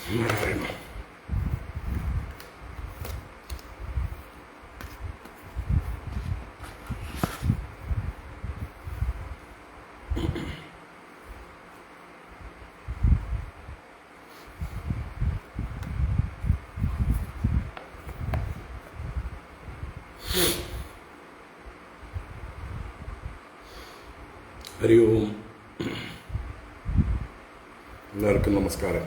ഹരി ഓം. എല്ലാവർക്കും നമസ്കാരം.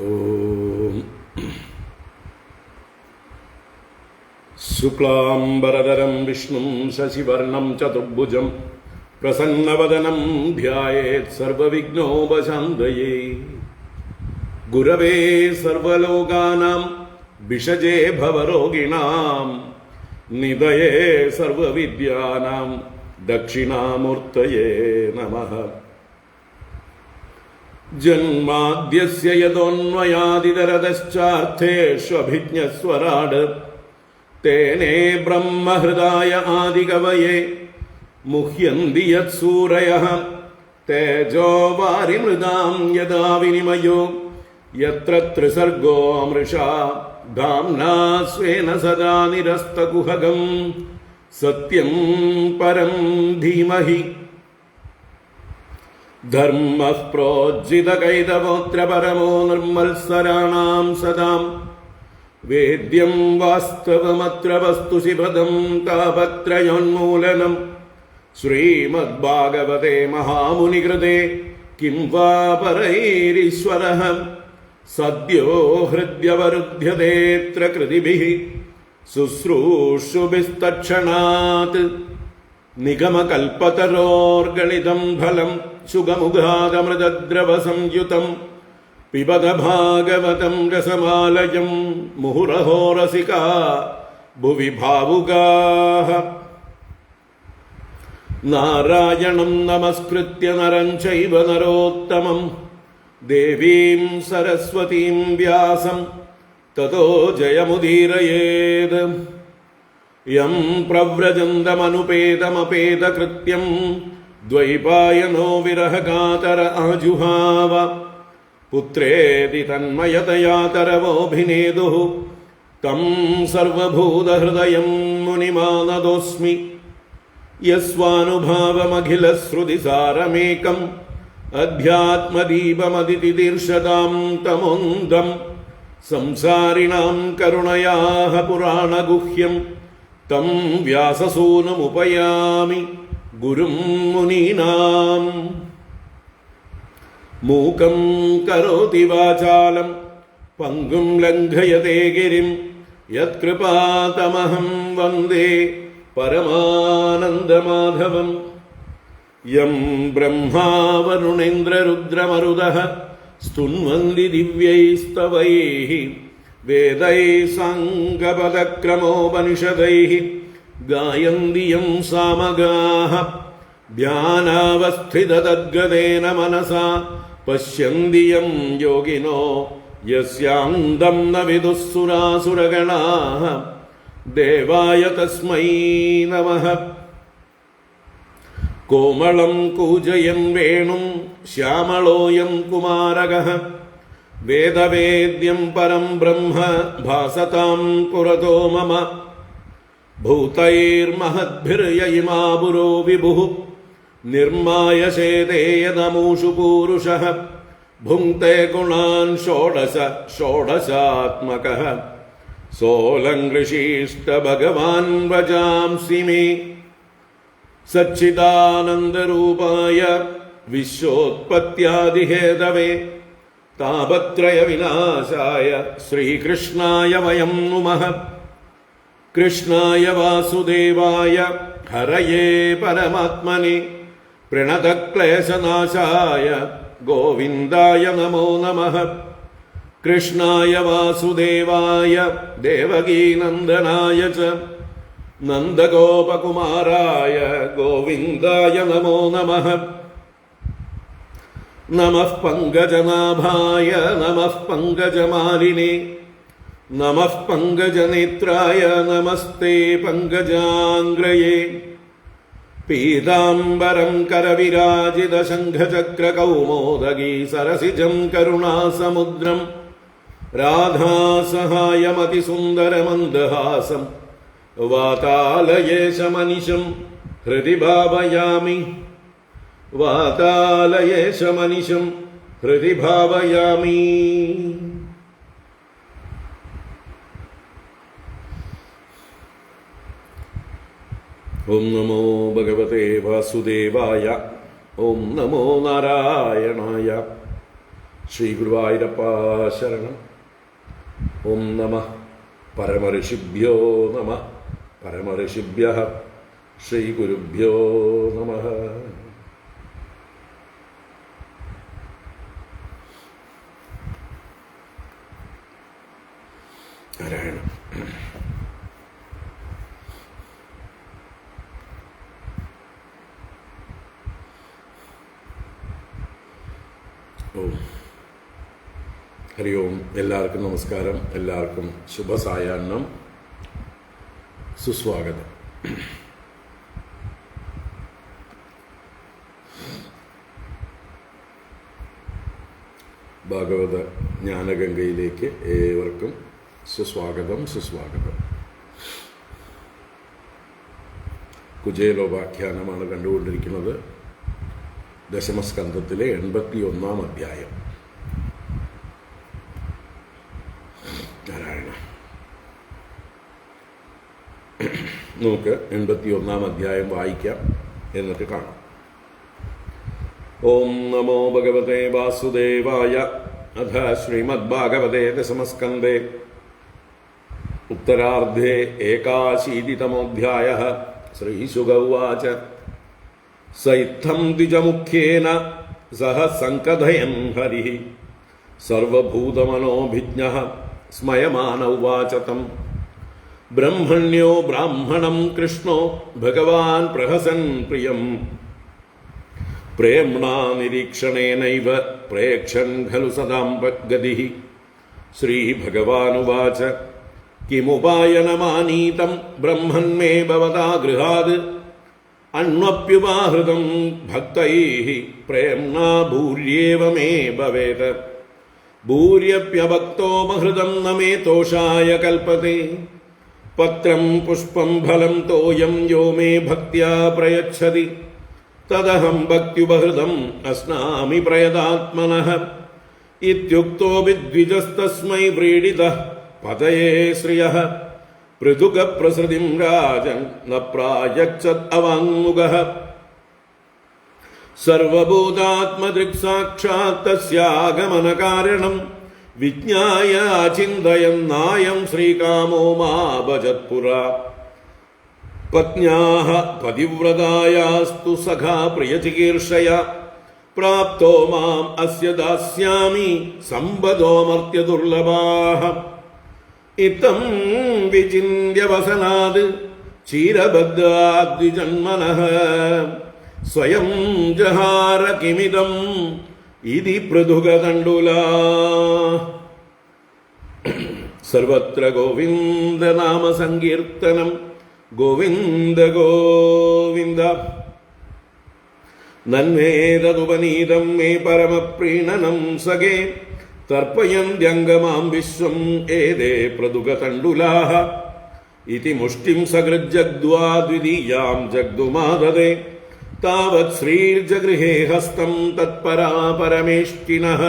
ഓം ശുക്ലാംബരധരം വിഷ്ണും ശശിവർണം ചതുർഭുജം പ്രസന്നവദനം ധ്യായേത് സർവവിഘ്നോപശാന്തയേ. ഗുരവേ സർവലോകാനാം ഭിഷജേ ഭവരോഗിണാം നിധയേ സർവവിദ്യാനാം ദക്ഷിണാമൂർത്തയേ നമഃ. ജന്മാദ്യസ്യ യതോന്മയാദിതരതശ്ചാർത്ഥേഷ്വഭിജ്ഞസ്വരാട് തേനേ ബ്രഹ്മഹൃദായ ആദികവയേ മുഹ്യന്തി യത്സൂരയഃ തേജോ വാരിമൃതാം യദാ വിനിമയോ യത്ര ത്രിസർഗോ മൃഷാ ധാംനാ സ്വേന സദാ നിരസ്തകുഹകം സത്യം പരം ധീമഹി. ധർമ്മഃ പ്രോജ്ജിതകൈതവോത്ര പരമോ നിർമ്മത്സരാണാം സദാം വേദ്യം വാസ്തവമത്ര വസ്തുശിവദം താപത്രയോന്മൂലനം. ശ്രീമദ്ഭാഗവതേ മഹാമുനികൃതേ കിം വാ പരൈരീശ്വരഃ സദ്യോ ഹൃദ്യവരുധ്യതേത്ര കൃതിഭിഃ ശുശ്രൂഷുഭിസ്തക്ഷണാത്. നിഗമകൽപതരോർഗളിതം ഫലം സുഗമുഖാദമൃതദ്രവസംയുതം പിബത ഭാഗവതം രസമാലയം മുഹുരഹോ രസികാ ഭുവി ഭാവുകാഃ. നാരായണം നമസ്കൃത്യ നരം ചൈവ നരോത്തമം ദേവീം സരസ്വതീം വ്യാസം തതോ ജയമുദീരയേത്. യം പ്രവ്രജന്തമനുപേതമപേതകൃത്യം ദ്വൈപായനോ വിരഹകാതര ആജുഹാവ. പുത്രേതി തന്മയതയാ തരവോഭിനേദുഃ തം സർവഭൂതഹൃദയം മുനിമാനതോസ്മി. യസ്വാനുഭാവമഖിലശ്രുതിസാരമേകം അധ്യാത്മദീപമതിതിദീർഷതാം തമോന്തം. സംസാരിണാം കരുണയാഃ പുരാണഗുഹ്യം തം വ്യാസസൂനുമുപയാമി ഗുരും മുനീനാം. മൂകം കരോതി വാചാലം പങ്കും ലംഘയതേ ഗിരിം യത്കൃപാതമഹം വന്ദേ പരമാനന്ദമാധവം. യം ബ്രഹ്മാ വരുണേന്ദ്രരുദ്രമരുതഃ സ്തുന്വന്തി ദിവ്യൈസ്തവൈഃ വേദൈഃ സാംഗപദക്രമോപനിഷദൈഃ ഗായന്തി യം സാമഗാഃ. ധ്യാനാവസ്ഥിതതദ്ഗതേന മനസാ പശ്യന്തി യം യോഗിനോ യസ്യാന്തം ന വിദുഃ സുരാസുരഗണാഃ. ദേവായ തസ്മൈ നമഃ. കോമളം കൂജയൻ വേണും ശ്യാമളോയം കുമാരകഃ വേദവേദ്യം പരം ബ്രഹ്മ ഭാസതാം പുരതോ മമ. ഭൂതൈർമഹദ്ഭിർയയിമാ പുരോ വിഭുഃ നിർമ്മായ ശേതേ യദമൂഷു പൂരുഷഃ. ഭുങ്ക്തേ ഗുണാൻ ഷോഡശ ഷോഡശാത്മകഃ സോലങ്കൃഷീഷ്ട ഭഗവാൻ വജാംസി മേ. സച്ചിദാനന്ദരൂപായ വിശ്വോത്പത്യാദിഹേതവേ താപത്രയ വിനാശായ ശ്രീകൃഷ്ണായ വയം നുമഃ. കൃഷ്ണായ വാസുദേവായ ഹരയേ പരമാത്മനെ പ്രണതക്ലേശനാശായ ഗോവിന്ദായ നമോ നമഃ. കൃഷ്ണായ വാസുദേവായ ദേവകീനന്ദനായ ച നന്ദഗോപകുമാരായ ഗോവിന്ദായ നമോ നമഃ. നമഃ പങ്കജനാഭായ നമഃ പങ്കജമാലിനേ നമഃ പങ്കജനേത്രായ നമസ്തേ പങ്കജാംഗ്രയേ പീതാംബരം കരവിരാജിതശംഖചക്രകൗമോദഗീ സരസിജം കരുണാസമുദ്രം രാധാസഹായമതിസുന്ദരമന്ദഹാസം വാതാലയേശമനിശം ഹൃദി ഭാവയാമി വാതാലയേശമനിശം ഹൃദി ഭാവയാമി. ഓം നമോ ഭഗവതേ വാസുദേവായ. ഓം നമോ നാരായണായ. ശ്രീ ഗുരുവായൂരപ്പ ശരണം. ഓം നമഃ പരമഋഷിഭ്യോ നമഃ. പരമഋഷിഭ്യഃ ശ്രീ ഗുരുഭ്യോ നമഃ. നാരായണ. ഹരി ഓം. എല്ലാവർക്കും നമസ്കാരം. എല്ലാവർക്കും ശുഭസായാഹ്നം. സുസ്വാഗതം. ഭാഗവത ജ്ഞാനഗംഗയിലേക്ക് ഏവർക്കും സുസ്വാഗതം. സുസ്വാഗതം. കുചേലോപാഖ്യാനമാണ് കണ്ടുകൊണ്ടിരിക്കുന്നത്. ദശമസ്കന്ധത്തിലെ 81-ാം അധ്യായം. നാരായണ. നമുക്ക് 81-ാം അധ്യായം വായിക്കാം, എന്നിട്ട് കാണാം. ഓം നമോ ഭഗവതേ വാസുദേവായ. അഥ ശ്രീമദ്ഭാഗവതേ ദശമസ്കന്ധേ ഉത്തരാർദ്ധേ 81-തമോऽധ്യായഃ. ശ്രീശുക ഉവാച. സ ഇത്തം ദ്വിജമുഖ്യേന സഹ സങ്കഥയൻ ഹരിഃ സർവഭൂതമനോഭിജ്ഞഃ സ്മയമാന ഉവാച തം. ബ്രഹ്മണ്യോ ബ്രാഹ്മണം കൃഷ്ണോ ഭഗവാൻ പ്രഹസൻ പ്രിയം പ്രേംണാ നിരീക്ഷണേനൈവ പ്രേക്ഷൻ ഖലു സദാം ഗതിഃ. ശ്രീഭഗവാനുവാച. കിമുപായനമാനീതം ബ്രഹ്മന്മേ ഭവതാ ഗൃഹാത് അണ്വപ്യുപാഹൃതം ഭക്തൈഃ പ്രേംണാ ഭൂര്യേവ മേ ഭവേത്. ഭൂര്യപ്യഭക്തോപഹൃതം ന മേ തോഷായ കൽപ്പത്തെ. പത്രം പുഷ്പം ഫലം തോയം യോ മേ ഭക്ത്യാ പ്രയച്ഛതി തദഹം ഭക്ത്യുപഹൃതം അസ്നാമി പ്രയതാത്മനഃ. ഇത്യുക്തോ വിദ്വിജസ്തസ്മൈ വ്രീഡിതഃ പതയേ ശ്രിയഃ. പൃഥുകപ്രസൃതിം രാജൻ ന പ്രായച്ഛത് അവാങ്മുഖഃ. സർവഭൂതാത്മദൃക് സാക്ഷാത് തസ്യാഗമനകാരണം വിജ്ഞായ ചിന്തയന്നായം ശ്രീകാമോ മാഭജത്പുരാ. പത്ന്യാഃ പതിവ്രതായാസ്തു സഖാ പ്രിയചികീർഷയാ പ്രാപ്തോ മാം അസ്യ ദാസ്യാമി സമ്പദോ മർത്യദുർലഭാഃ. ഇത്തം വിചിന്യ വസനാത് ചീരബദ്ധാദ്വിജന്മനഃ സ്വയം ജഹാര കിമിദം ഇതി പൃഥുകതണ്ഡുലാ. സർവത്ര ഗോവിന്ദനാമ സങ്കീർത്തനം. ഗോവിന്ദ ഗോവിന്ദ. നന്മേതദുപനീതം മേ പരമപ്രീണനം സഖേ തർപ്പയന്ത്യംഗമാം വിശ്വം ഏതേ പൃഥുകതണ്ഡുലാഃ. ഇതി മുഷ്ടിം സകൃജ്ജഗ്ധ്വാ ദ്വിതീയാം ജഗ്ധുമാദദേ താവത് ശ്രീർജഗൃഹേ ഹസ്തം തത്പരാ പരമേഷ്ഠിനഃ.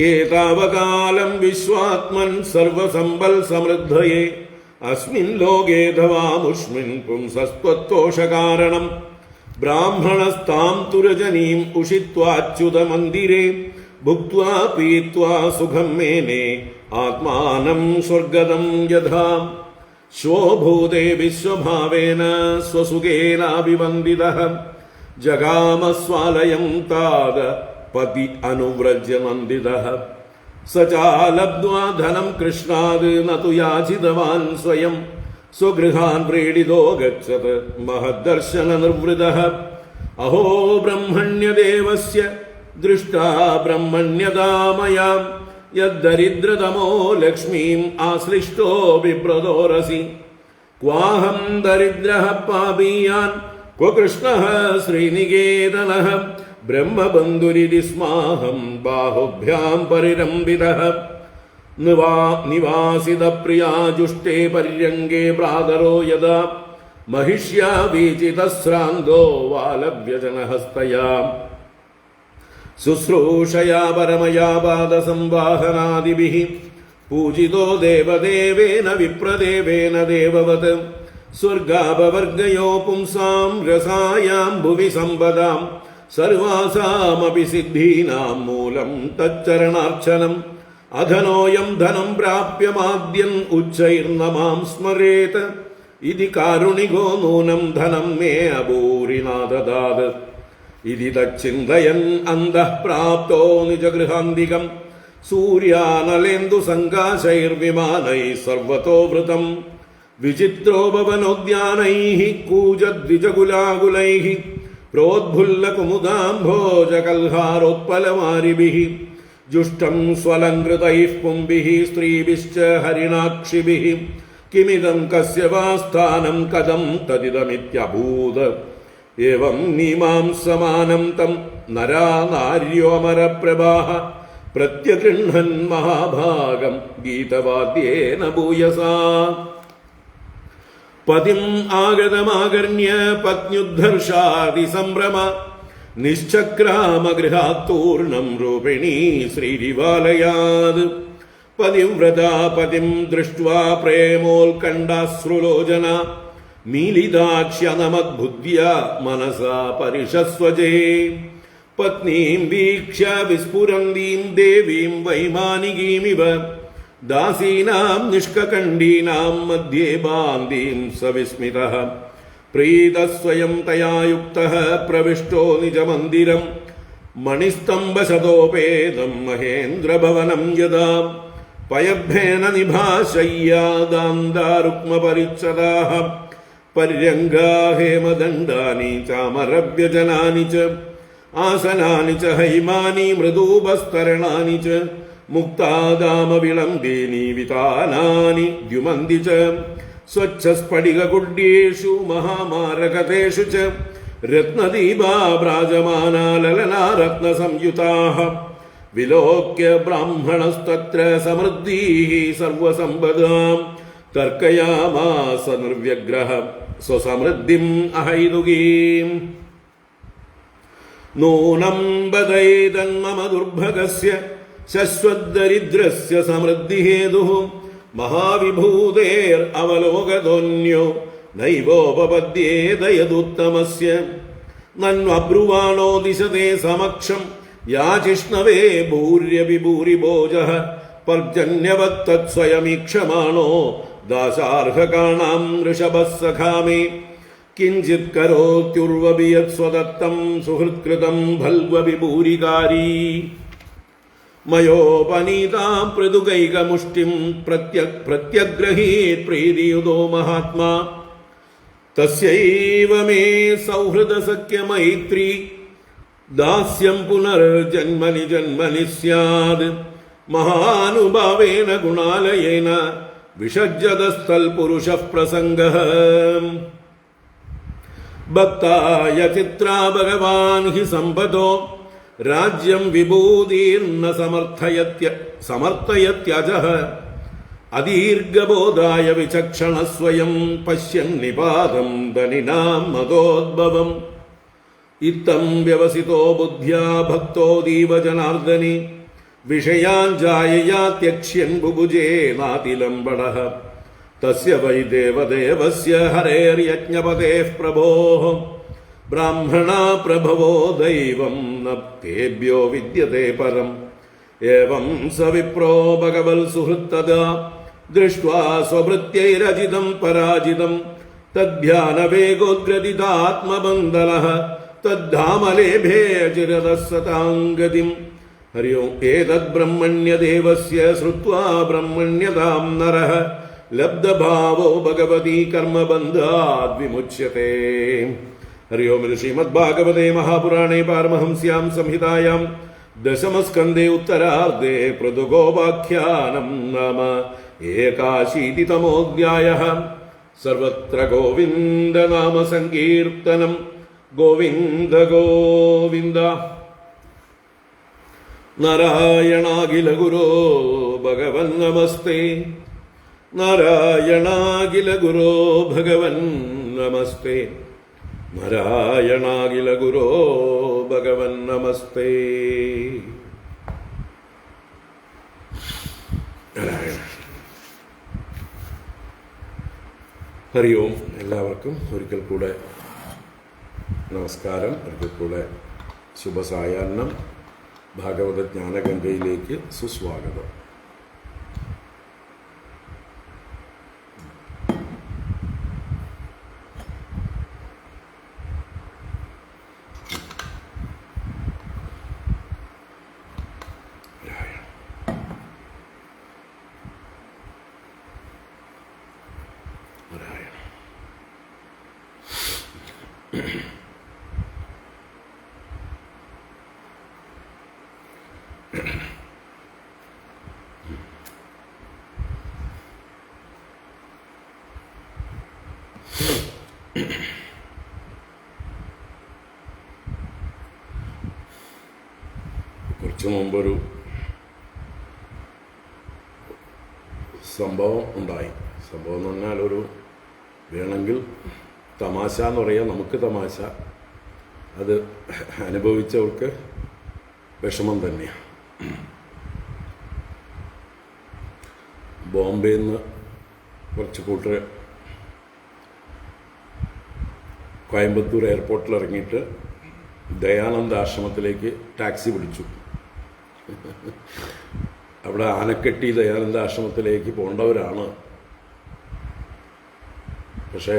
ഏതാവകാലം വിശ്വാത്മൻ സർവസമ്പൽ സമൃദ്ധയേ അസ്മിൻ ലോകേ ധവാമുഷ്മിൻ പുംസസ്ത്വത്തോഷകാരണം. ബ്രാഹ്മണസ്താം തുരജനീം ഉഷിത്വാച്യുതമന്ദിരേ ഭുക്ത്വാ പീത്വാ സുഖം മേനേ ആത്മാനം സ്വർഗദം യഥാ. സ്വഭൂതേ വിശ്വഭാവേന സ്വസുഖേനാഭിവന്ദിതഃ ജഗാമസ്വാലയം താദ പതി അനുവ്രജ്യ നന്ദിതഃ. സ ചാലബ്ധ്വാ ധനം കൃഷ്ണാത് നതു യാചിതവാൻ സ്വയം സ്വഗൃഹാൻ വ്രീഡിതോ ഗച്ഛത് മഹദ്ദർശന നിർവൃതഃ. അഹോ ബ്രഹ്മണ്യദേവസ്യ ദൃഷ്ടാ ബ്രഹ്മണ്യതാ മയാ യദ്ദരിദ്രതമോ ലക്ഷ്മീം ആശ്ലിഷ്ടോ വിപ്രദോരസി ക്വാഹം ദരിദ്രഃ പാപീയാൻ ക്വ കൃഷ്ണഃ ശ്രീനികേതനഃ ബ്രഹ്മബന്ധുരിതി സ്മാഹം ബാഹുഭ്യാം പരിരംഭിതഃ നിവാസിതപ്രിയാജുഷ്ടേ പര്യങ്കേ ഭ്രാതരോ യദാ महिष्या वीचितश्रान्तो वालव्यजनहस्तया शुश्रूषया परमया पादसंवाहनादिभिः पूजितो देवदेवेन विप्रदेवेन देववत् स्वर्गापवर्गयो पुंसां रसायां भुवि सम्पदां सर्वासामपि सिद्धीनां मूलं तच्चरणार्चनम् अधनोऽयं धनं प्राप्यमाद्यन् उच्चैर्नमां स्मरेत् इति कारुणिको नूनं धनं मे अभूरिनाददात् इति तच्चिन्तयन् अन्तः प्राप्तो निजगृहान्तिकं सूर्यानलेन्दुसङ्काशैर्विमानैः सर्वतो वृतं विचित्रोपवनोद्यानैः कूजद्विजकुलाकुलैः प्रोद्भुल्लकुमुदाम्भोजकल्हारोत्पलमारिभिः जुष्टं स्वलङ्कृतैः पुंभिः स्त्रीभिश्च हरिणाक्षिभिः किमिदं कस्य वा स्थानं कथं तदिदमित्यभूत् एवं मीमांसमानं तं नरा नार्योऽमरप्रभाः प्रत्यगृह्णन् महाभागं गीतवाद्येन भूयसा पतिम् आगतमाकर्ण्य पत्न्युद्धर्षादिसम्भ्रम निश्चक्रामगृहात् तूर्णं रूपिणी श्रीरिवालयात् पतिव्रता पतिं दृष्ट्वा प्रेमोत्कण्ठाश्रुलोचना मीलिताक्ष्यनमद्बुद्ध्या मनसा परिषस्वजे पत्नीं वीक्ष्य विस्फुरन्तीं देवीं वैमानिकीमिव दासीनां निष्ककण्डीनां मध्ये बान्धीं सविस्मितः प्रीतः स्वयं तया युक्तः प्रविष्टो निजमन्दिरं मणिस्तम्भशतोपेतं महेन्द्रभवनं यदा पयभ्येन निभाशय्यादान्दारुक्मपरिच्छदाः पर्यङ्गा हेमदण्डानि चामरव्यजनानि च आसनानि च हैमानि मृदूपस्तरणानि च मुक्तादामविलम्बीनि वितानानि द्युमन्ति च स्वच्छस्फटिककुड्येषु महामारकतेषु च रत्नदीपा भ्राजमाना ललना रत्नसंयुताः विलोक्य ब्राह्मणस्तत्र समृद्धिः सर्वसम्पदां तर्कयामास निर्व्यग्रः स्वसमृद्धिम् अहैतुकीम् नूनं बदैतन्मम दुर्भगस्य शश्वद्दरिद्रस्य समृद्धिहेतुः महाविभूतेरवलोकतोऽन्यो नैवोपपद्येत यदुत्तमस्य नन्वब्रुवाणो दिशते समक्षम् याचिष्णवे भूर्यपि भूरिभोजः पर्जन्यवत्तत्स्वयमीक्षमाणो दाशार्हकाणां ऋषभः सखा मे किञ्चित् करोत्युर्वपि यत्स्वदत्तं सुहृत्कृतं भल्वपि भूरिकारी मयोपनीतां पृथुकैकमुष्टिं प्रत्यग्रहीत् प्रीतियुतो महात्मा तस्यैव मे सौहृदसख्यमैत्री दास्यं पुनर्जन्मनि जन्मनि स्यात् महानुभावेन गुणालयेन विषज्जदस्तल्पुरुषः प्रसङ्गः भक्ताय चित्रा भगवान् हि सम्पदो राज्यं विभूतिर्न समर्थयत्यजः अदीर्घबोधाय विचक्षणः स्वयं पश्यन् निपातं धनिनां मदोद्भवम् इत्थं व्यवसितो बुद्ध्या भक्तो दीवजनार्दनि विषयान् जायया त्यक्ष्यन् बुभुजे नातिलम्बडः तस्य वै देवदेवस्य हरेर्यज्ञपतेः प्रभोः ब्राह्मणा प्रभवो दैवं न तेभ्यो विद्यते परम् एवं स विप्रो भगवल् सुहृत्तदा दृष्ट्वा स्वभृत्यैरजितं पराजितं तद्ध्यानवेगोद्ग्रदितात्मबन्धनः तद्धामलेभे चिरतः सतां गतिम् हरि ओम् एतद्ब्रह्मण्यदेवस्य श्रुत्वा ब्रह्मण्यतां नरः लब्धभावो भगवती कर्मबन्धाद् विमुच्यते। हरि ओम् श्रीमद्भागवते महापुराणे पारमहंस्यां संहितायां ദശമസ്കന്ധേ ഉത്തരാർദ്ധേ പൃഥുഗോപാഖ്യാനം നാമ ഏകാശീതിതമോऽധ്യായഃ. സർവത്ര ഗോവിന്ദനാമ സങ്കീർത്തനം. ഗോവിന്ദ ഗോവിന്ദ. നാരായണാഖില ഗുരോ ഭഗവൻ നമസ്തേ. നാരായണാഖില ഗുരോ ഭഗവൻ നമസ്തേ. നാരായണാഖില ഗുരോ ഭഗവൻ നമസ്തേ. നാരായണ. ഹരി ഓം. എല്ലാവർക്കും ഒരിക്കൽ കൂടെ നമസ്കാരം. ഒരിക്കൽ കൂടെ ശുഭസായാഹ്നം. ഭാഗവത ജ്ഞാനഗംഗയിലേക്ക് സുസ്വാഗതം. കുറച്ചു മുമ്പൊരു സംഭവം ഉണ്ടായി. സംഭവം എന്ന് പറഞ്ഞാൽ ഒരു വേണമെങ്കിൽ തമാശ എന്ന് പറയാം. നമുക്ക് തമാശ, അത് അനുഭവിച്ചവർക്ക് വിഷമം തന്നെയാണ്. ബോംബെയിൽ നിന്ന് കുറച്ച് കൂട്ടർ കോയമ്പത്തൂർ എയർപോർട്ടിൽ ഇറങ്ങിയിട്ട് ദയാനന്ദ ആശ്രമത്തിലേക്ക് ടാക്സി പിടിച്ചു. അവിടെ ആനക്കെട്ടി ദയാനന്ദ ആശ്രമത്തിലേക്ക് പോകേണ്ടവരാണ്. പക്ഷേ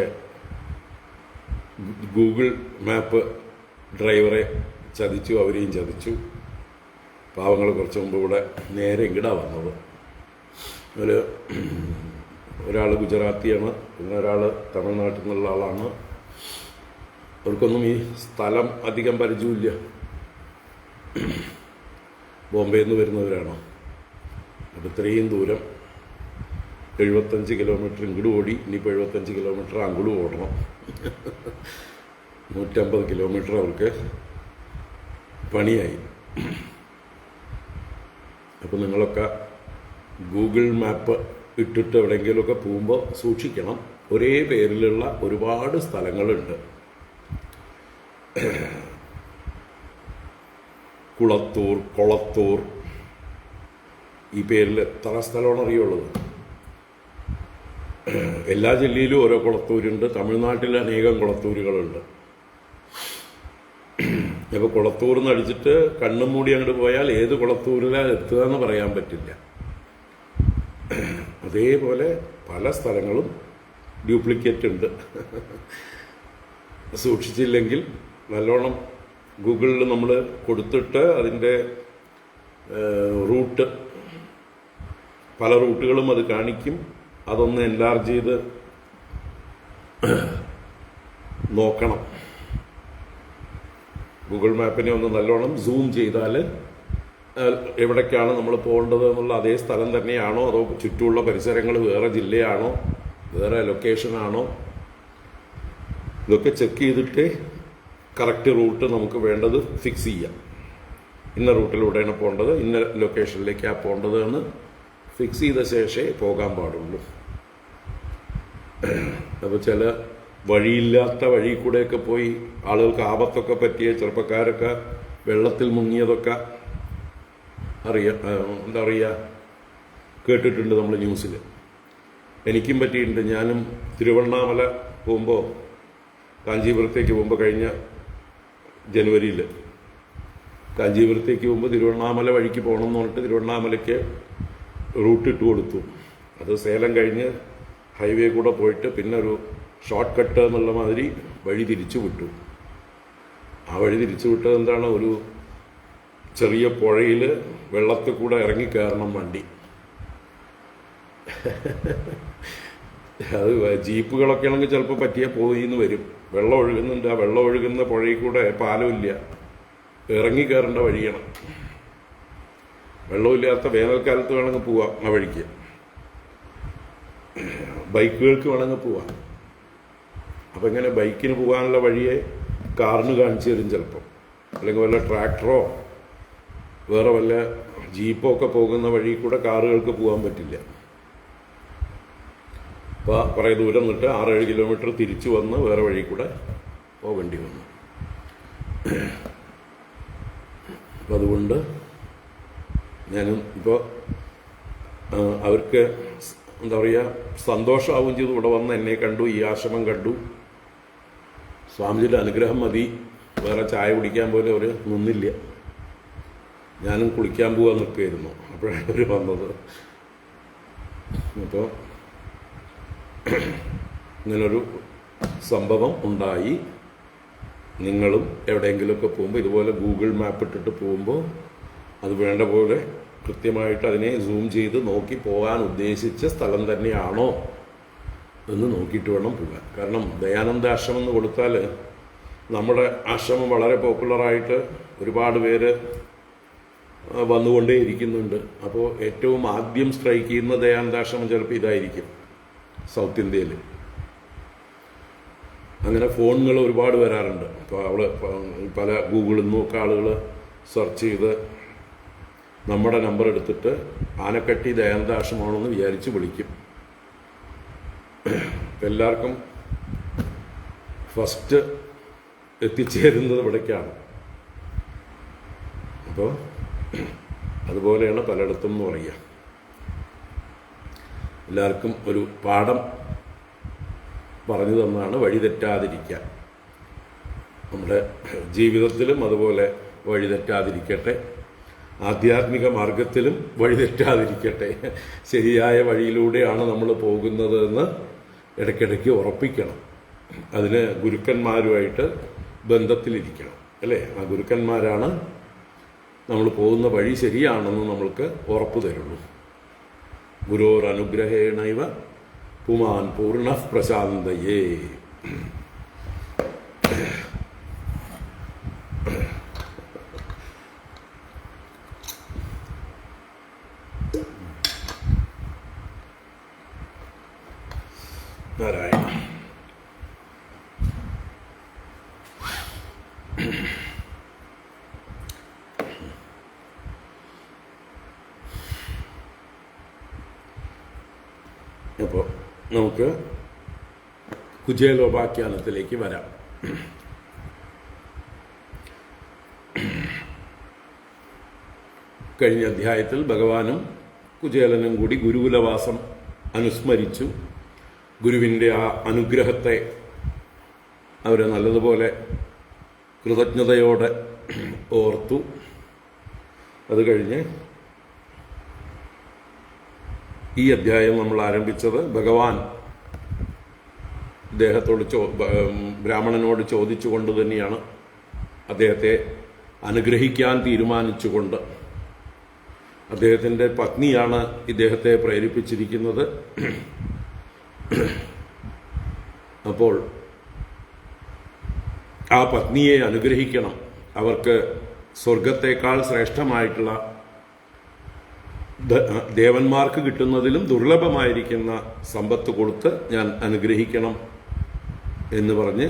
ഗൂഗിൾ മാപ്പ് ഡ്രൈവറെ ചതിച്ചു, അവരെയും ചതിച്ചു. പാവങ്ങൾ കുറച്ച് മുമ്പ് ഇവിടെ നേരെ ഇങ്ങടാണ് വന്നത്. ഒരാൾ ഗുജറാത്തിയാണ്, പിന്നെ ഒരാൾ തമിഴ്നാട്ടിൽ നിന്നുള്ള ആളാണ്. അവർക്കൊന്നും ഈ സ്ഥലം അധികം പരിചയമില്ല. ബോംബെയിൽ നിന്ന് വരുന്നവരാണോ. അപ്പോൾ ഇത്രയും ദൂരം 75 കിലോമീറ്റർ ഇങ്ങോട്ട് ഓടി, ഇനിയിപ്പോൾ 75 കിലോമീറ്റർ അങ്ങോട്ട് ഓടണം. 150 കിലോമീറ്റർ അവർക്ക് പണിയായി. അപ്പോൾ നിങ്ങളൊക്കെ ഗൂഗിൾ മാപ്പ് ഇട്ടിട്ട് എവിടെയെങ്കിലുമൊക്കെ പോകുമ്പോൾ സൂക്ഷിക്കണം. ഒരേ പേരിലുള്ള ഒരുപാട് സ്ഥലങ്ങളുണ്ട്. കുളത്തൂർ, കൊളത്തൂർ, ഈ പേരിൽ എത്ര സ്ഥലമാണ് അറിയുള്ളത്. എല്ലാ ജില്ലയിലും ഓരോ കുളത്തൂരുണ്ട്. തമിഴ്നാട്ടിൽ അനേകം കുളത്തൂരുകളുണ്ട്. അപ്പോൾ കുളത്തൂർ എന്ന് അടിച്ചിട്ട് കണ്ണും മൂടി അങ്ങോട്ട് പോയാൽ ഏത് കുളത്തൂരിലാണ് എത്തുക എന്ന് പറയാൻ പറ്റില്ല. അതേപോലെ പല സ്ഥലങ്ങളും ഡ്യൂപ്ലിക്കേറ്റ് ഉണ്ട്. സൂക്ഷിച്ചില്ലെങ്കിൽ നല്ലോണം ഗൂഗിളിൽ നമ്മൾ കൊടുത്തിട്ട് അതിൻ്റെ റൂട്ട്, പല റൂട്ടുകളും അത് കാണിക്കും. അതൊന്ന് എൻലാർജ് ചെയ്ത് നോക്കണം. ഗൂഗിൾ മാപ്പിനെ ഒന്ന് നല്ലോണം സൂം ചെയ്താൽ എവിടേക്കാണ് നമ്മൾ പോകേണ്ടത് എന്നുള്ള അതേ സ്ഥലം തന്നെയാണോ, അതോ ചുറ്റുമുള്ള പരിസരങ്ങൾ വേറെ ജില്ലയാണോ, വേറെ ലൊക്കേഷനാണോ, ഇതൊക്കെ ചെക്ക് ചെയ്തിട്ട് കറക്റ്റ് റൂട്ട് നമുക്ക് വേണ്ടത് ഫിക്സ് ചെയ്യാം. ഇന്ന റൂട്ടിലൂടെയാണ് പോകേണ്ടത്, ഇന്ന ലൊക്കേഷനിലേക്കാണ് പോകേണ്ടത് എന്ന് ഫിക്സ് ചെയ്ത ശേഷമേ പോകാൻ പാടുള്ളൂ. അപ്പോൾ ചില വഴിയില്ലാത്ത വഴി കൂടെയൊക്കെ പോയി ആളുകൾക്ക് ആപത്തൊക്കെ പറ്റിയ ചെറുപ്പക്കാരൊക്കെ വെള്ളത്തിൽ മുങ്ങിയതൊക്കെ എന്താ പറയുക, കേട്ടിട്ടുണ്ട് നമ്മൾ ന്യൂസിൽ. എനിക്കും പറ്റിയിട്ടുണ്ട്. ഞാനും തിരുവണ്ണാമല പോകുമ്പോൾ, കാഞ്ചീപുരത്തേക്ക് പോകുമ്പോൾ, കഴിഞ്ഞ ജനുവരിയിൽ കാഞ്ചീപുരത്തേക്ക് പോകുമ്പോൾ തിരുവണ്ണാമല വഴിക്ക് പോകണം എന്ന് പറഞ്ഞിട്ട് തിരുവണ്ണാമലയ്ക്ക് റൂട്ട് ഇട്ട് കൊടുത്തു. അത് സേലം കഴിഞ്ഞ് ഹൈവേ കൂടെ പോയിട്ട് പിന്നെ ഒരു ഷോർട്ട് കട്ട് എന്നുള്ള മാതിരി വഴി തിരിച്ചു വിട്ടു. ആ വഴി തിരിച്ചു വിട്ടത് എന്താണ്, ഒരു ചെറിയ പുഴയിൽ വെള്ളത്തിൽ കൂടെ ഇറങ്ങിക്കയറണം വണ്ടി. അത് ജീപ്പുകളൊക്കെ ആണെങ്കിൽ ചിലപ്പോൾ പറ്റിയാൽ പോയിന്ന് വരും. വെള്ളം ഒഴുകുന്നുണ്ട്. ആ വെള്ളം ഒഴുകുന്ന പുഴയിൽ കൂടെ പാലമില്ല, ഇറങ്ങിക്കയറേണ്ട വഴിയാണ്. വെള്ളമില്ലാത്ത വേനൽക്കാലത്ത് വേണമെങ്കിൽ പോവാം ആ വഴിക്ക്, ബൈക്കുകൾക്ക് വേണമെങ്കിൽ പോവാം. അപ്പം ഇങ്ങനെ ബൈക്കിന് പോകാനുള്ള വഴിയെ കാറിന് കാണിച്ചു തരും ചിലപ്പം, അല്ലെങ്കിൽ വല്ല ട്രാക്ടറോ വേറെ വല്ല ജീപ്പോ ഒക്കെ പോകുന്ന വഴി കൂടെ കാറുകൾക്ക് പോകാൻ പറ്റില്ല. അപ്പോൾ കുറേ ദൂരം നിന്നിട്ട് 6-7 കിലോമീറ്റർ തിരിച്ചു വന്ന് വേറെ വഴി കൂടെ പോകേണ്ടി വന്നു. അപ്പം അതുകൊണ്ട് ഞാനും ഇപ്പോൾ അവർക്ക് എന്താ പറയുക സന്തോഷമാവുകയും ചെയ്തു. ഇവിടെ വന്ന് എന്നെ കണ്ടു, ഈ ആശ്രമം കണ്ടു, സ്വാമിജിയുടെ അനുഗ്രഹം മതി, വേറെ ചായ കുടിക്കാൻ പോലും അവർ നിന്നില്ല. ഞാനും കുളിക്കാൻ പോകാൻ നിൽക്കുകയായിരുന്നു, അപ്പോഴാണ് അവർ വന്നത്. അപ്പോൾ ഇങ്ങനൊരു സംഭവം ഉണ്ടായി. നിങ്ങളും എവിടെയെങ്കിലുമൊക്കെ പോകുമ്പോൾ ഇതുപോലെ ഗൂഗിൾ മാപ്പ് ഇട്ടിട്ട് പോകുമ്പോൾ അത് വേണ്ട പോലെ കൃത്യമായിട്ട് അതിനെ സൂം ചെയ്ത് നോക്കി പോകാൻ ഉദ്ദേശിച്ച സ്ഥലം തന്നെയാണോ എന്ന് നോക്കിയിട്ട് വേണം പോകാൻ. കാരണം ദയാനന്ദ ആശ്രമം എന്ന് കൊടുത്താൽ നമ്മുടെ ആശ്രമം വളരെ പോപ്പുലറായിട്ട് ഒരുപാട് പേര് വന്നുകൊണ്ടേ ഇരിക്കുന്നുണ്ട്. അപ്പോൾ ഏറ്റവും ആദ്യം സ്ട്രൈക്ക് ചെയ്യുന്ന ദയാനന്ദാശ്രമം ചിലപ്പോൾ ഇതായിരിക്കും സൗത്ത് ഇന്ത്യയിൽ. അങ്ങനെ ഫോണുകൾ ഒരുപാട് വരാറുണ്ട്. അപ്പോൾ അവൾ പല ഗൂഗിളിൽ നിന്നൊക്കെ ആളുകൾ സെർച്ച് ചെയ്ത് നമ്മുടെ നമ്പർ എടുത്തിട്ട് ആനക്കട്ടി ദയാനന്ദാശ്രമമാണെന്ന് വിചാരിച്ച് വിളിക്കും. എല്ലാവർക്കും ഫസ്റ്റ് എത്തിച്ചേരുന്നത് ഇവിടേക്കാണ്. അപ്പോൾ അതുപോലെയാണ് പലയിടത്തും എന്ന് പറയുക. എല്ലാവർക്കും ഒരു പാഠം പറഞ്ഞു തന്നാണ് വഴി തെറ്റാതിരിക്കാൻ. നമ്മുടെ ജീവിതത്തിലും അതുപോലെ വഴി തെറ്റാതിരിക്കട്ടെ, ആധ്യാത്മിക മാർഗത്തിലും വഴി തെറ്റാതിരിക്കട്ടെ. ശരിയായ വഴിയിലൂടെയാണ് നമ്മൾ പോകുന്നത് എന്ന് ഇടയ്ക്കിടയ്ക്ക് ഉറപ്പിക്കണം. അതിന് ഗുരുക്കന്മാരുമായിട്ട് ബന്ധത്തിലിരിക്കണം, അല്ലേ? ആ ഗുരുക്കന്മാരാണ് നമ്മൾ പോകുന്ന വഴി ശരിയാണെന്ന് നമ്മൾക്ക് ഉറപ്പ് തരുള്ളൂ. ഗുരോരനുഗ്രഹേണൈവ പുമാൻ പൂർണ്ണ പ്രശാന്തയേ. നാരായണ. അപ്പോൾ നമുക്ക് കുചേലോപാഖ്യാനത്തിലേക്ക് വരാം. കഴിഞ്ഞ അധ്യായത്തിൽ ഭഗവാനും കുചേലനും കൂടി ഗുരുകുലവാസം അനുസ്മരിച്ചു. ഗുരുവിൻ്റെ ആ അനുഗ്രഹത്തെ അവർ നല്ലതുപോലെ കൃതജ്ഞതയോടെ ഓർത്തു. അത് കഴിഞ്ഞ് ഈ അധ്യായം നമ്മൾ ആരംഭിച്ചത് ഭഗവാൻ അദ്ദേഹത്തോട് ബ്രാഹ്മണനോട് ചോദിച്ചുകൊണ്ട് തന്നെയാണ്. അദ്ദേഹത്തെ അനുഗ്രഹിക്കാൻ തീരുമാനിച്ചുകൊണ്ട്. അദ്ദേഹത്തിൻ്റെ പത്നിയാണ് ഇദ്ദേഹത്തെ പ്രേരിപ്പിച്ചിരിക്കുന്നത്. അപ്പോൾ ആ പത്നിയെ അനുഗ്രഹിക്കണം. അവർക്ക് സ്വർഗത്തേക്കാൾ ശ്രേഷ്ഠമായിട്ടുള്ള ദേവന്മാർക്ക് കിട്ടുന്നതിലും ദുർലഭമായിരിക്കുന്ന സമ്പത്ത് കൊടുത്ത് ഞാൻ അനുഗ്രഹിക്കണം എന്ന് പറഞ്ഞ്